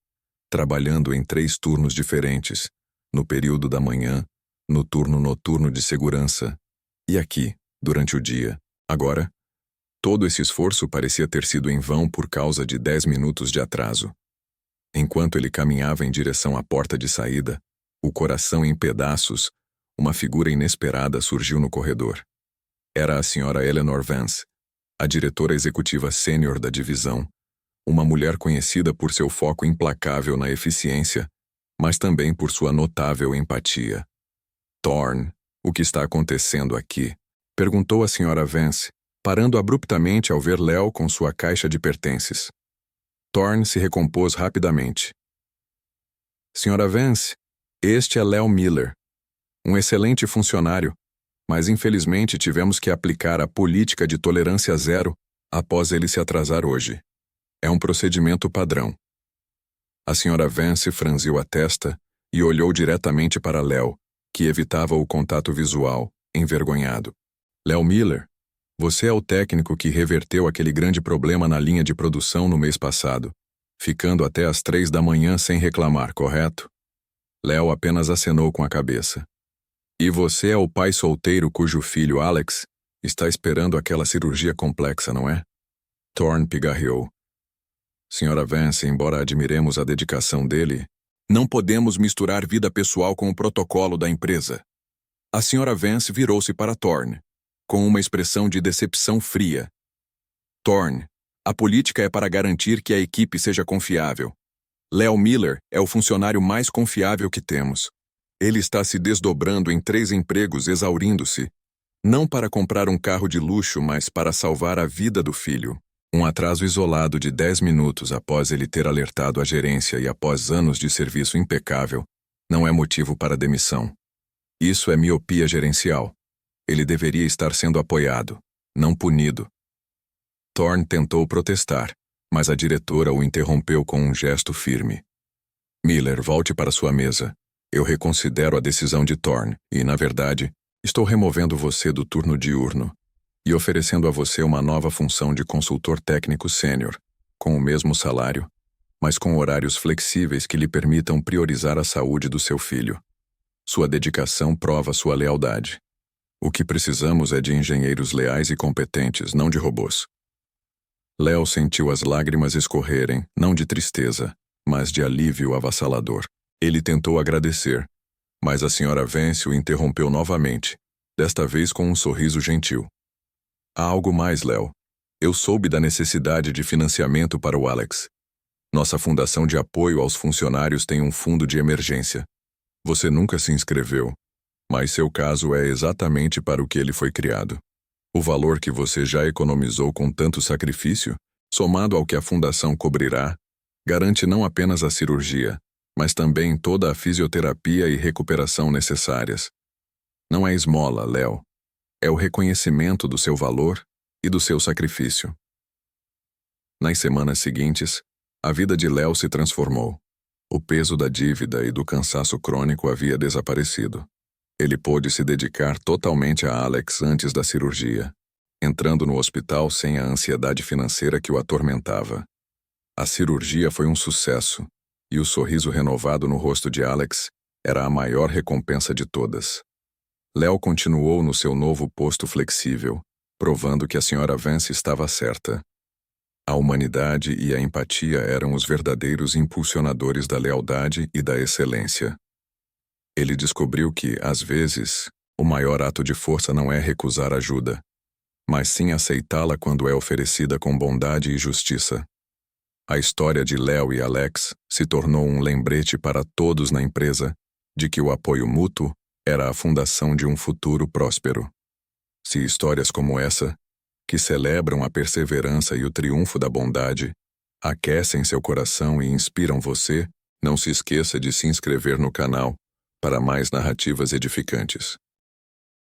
A: trabalhando em 3 turnos diferentes, no período da manhã, no turno noturno de segurança e aqui, durante o dia. Agora, todo esse esforço parecia ter sido em vão por causa de 10 minutos de atraso. Enquanto ele caminhava em direção à porta de saída, o coração em pedaços, uma figura inesperada surgiu no corredor. Era a senhora Eleanor Vance, a diretora executiva sênior da divisão, uma mulher conhecida por seu foco implacável na eficiência, mas também por sua notável empatia. Thorne, o que está acontecendo aqui? Perguntou a senhora Vance, parando abruptamente ao ver Léo com sua caixa de pertences. Thorne se recompôs rapidamente. Senhora Vance, este é Léo Miller, um excelente funcionário, mas infelizmente tivemos que aplicar a política de tolerância zero após ele se atrasar hoje. É um procedimento padrão. A senhora Vance franziu a testa e olhou diretamente para Léo, que evitava o contato visual, envergonhado. Léo Miller, você é o técnico que reverteu aquele grande problema na linha de produção no mês passado, ficando até às 3 da manhã sem reclamar, correto? Léo apenas acenou com a cabeça. E você é o pai solteiro cujo filho, Alex, está esperando aquela cirurgia complexa, não é? Thorne pigarreou. Senhora Vance, embora admiremos a dedicação dele, não podemos misturar vida pessoal com o protocolo da empresa. A senhora Vance virou-se para Thorne, com uma expressão de decepção fria. Thorne, a política é para garantir que a equipe seja confiável. Léo Miller é o funcionário mais confiável que temos. Ele está se desdobrando em 3 empregos, exaurindo-se, não para comprar um carro de luxo, mas para salvar a vida do filho. Um atraso isolado de 10 minutos após ele ter alertado a gerência e após anos de serviço impecável, não é motivo para demissão. Isso é miopia gerencial. Ele deveria estar sendo apoiado, não punido. Thorne tentou protestar, mas a diretora o interrompeu com um gesto firme. Miller, volte para sua mesa. Eu reconsidero a decisão de Thorne e, na verdade, estou removendo você do turno diurno e oferecendo a você uma nova função de consultor técnico sênior, com o mesmo salário, mas com horários flexíveis que lhe permitam priorizar a saúde do seu filho. Sua dedicação prova sua lealdade. O que precisamos é de engenheiros leais e competentes, não de robôs. Léo sentiu as lágrimas escorrerem, não de tristeza, mas de alívio avassalador. Ele tentou agradecer, mas a senhora Vance o interrompeu novamente, desta vez com um sorriso gentil. Há algo mais, Léo. Eu soube da necessidade de financiamento para o Alex. Nossa fundação de apoio aos funcionários tem um fundo de emergência. Você nunca se inscreveu, mas seu caso é exatamente para o que ele foi criado. O valor que você já economizou com tanto sacrifício, somado ao que a fundação cobrirá, garante não apenas a cirurgia, mas também toda a fisioterapia e recuperação necessárias. Não é esmola, Léo. É o reconhecimento do seu valor e do seu sacrifício. Nas semanas seguintes, a vida de Léo se transformou. O peso da dívida e do cansaço crônico havia desaparecido. Ele pôde se dedicar totalmente a Alex antes da cirurgia, entrando no hospital sem a ansiedade financeira que o atormentava. A cirurgia foi um sucesso, e o sorriso renovado no rosto de Alex era a maior recompensa de todas. Léo continuou no seu novo posto flexível, provando que a senhora Vance estava certa. A humanidade e a empatia eram os verdadeiros impulsionadores da lealdade e da excelência. Ele descobriu que, às vezes, o maior ato de força não é recusar ajuda, mas sim aceitá-la quando é oferecida com bondade e justiça. A história de Léo e Alex se tornou um lembrete para todos na empresa de que o apoio mútuo era a fundação de um futuro próspero. Se histórias como essa que celebram a perseverança e o triunfo da bondade, aquecem seu coração e inspiram você, não se esqueça de se inscrever no canal para mais narrativas edificantes.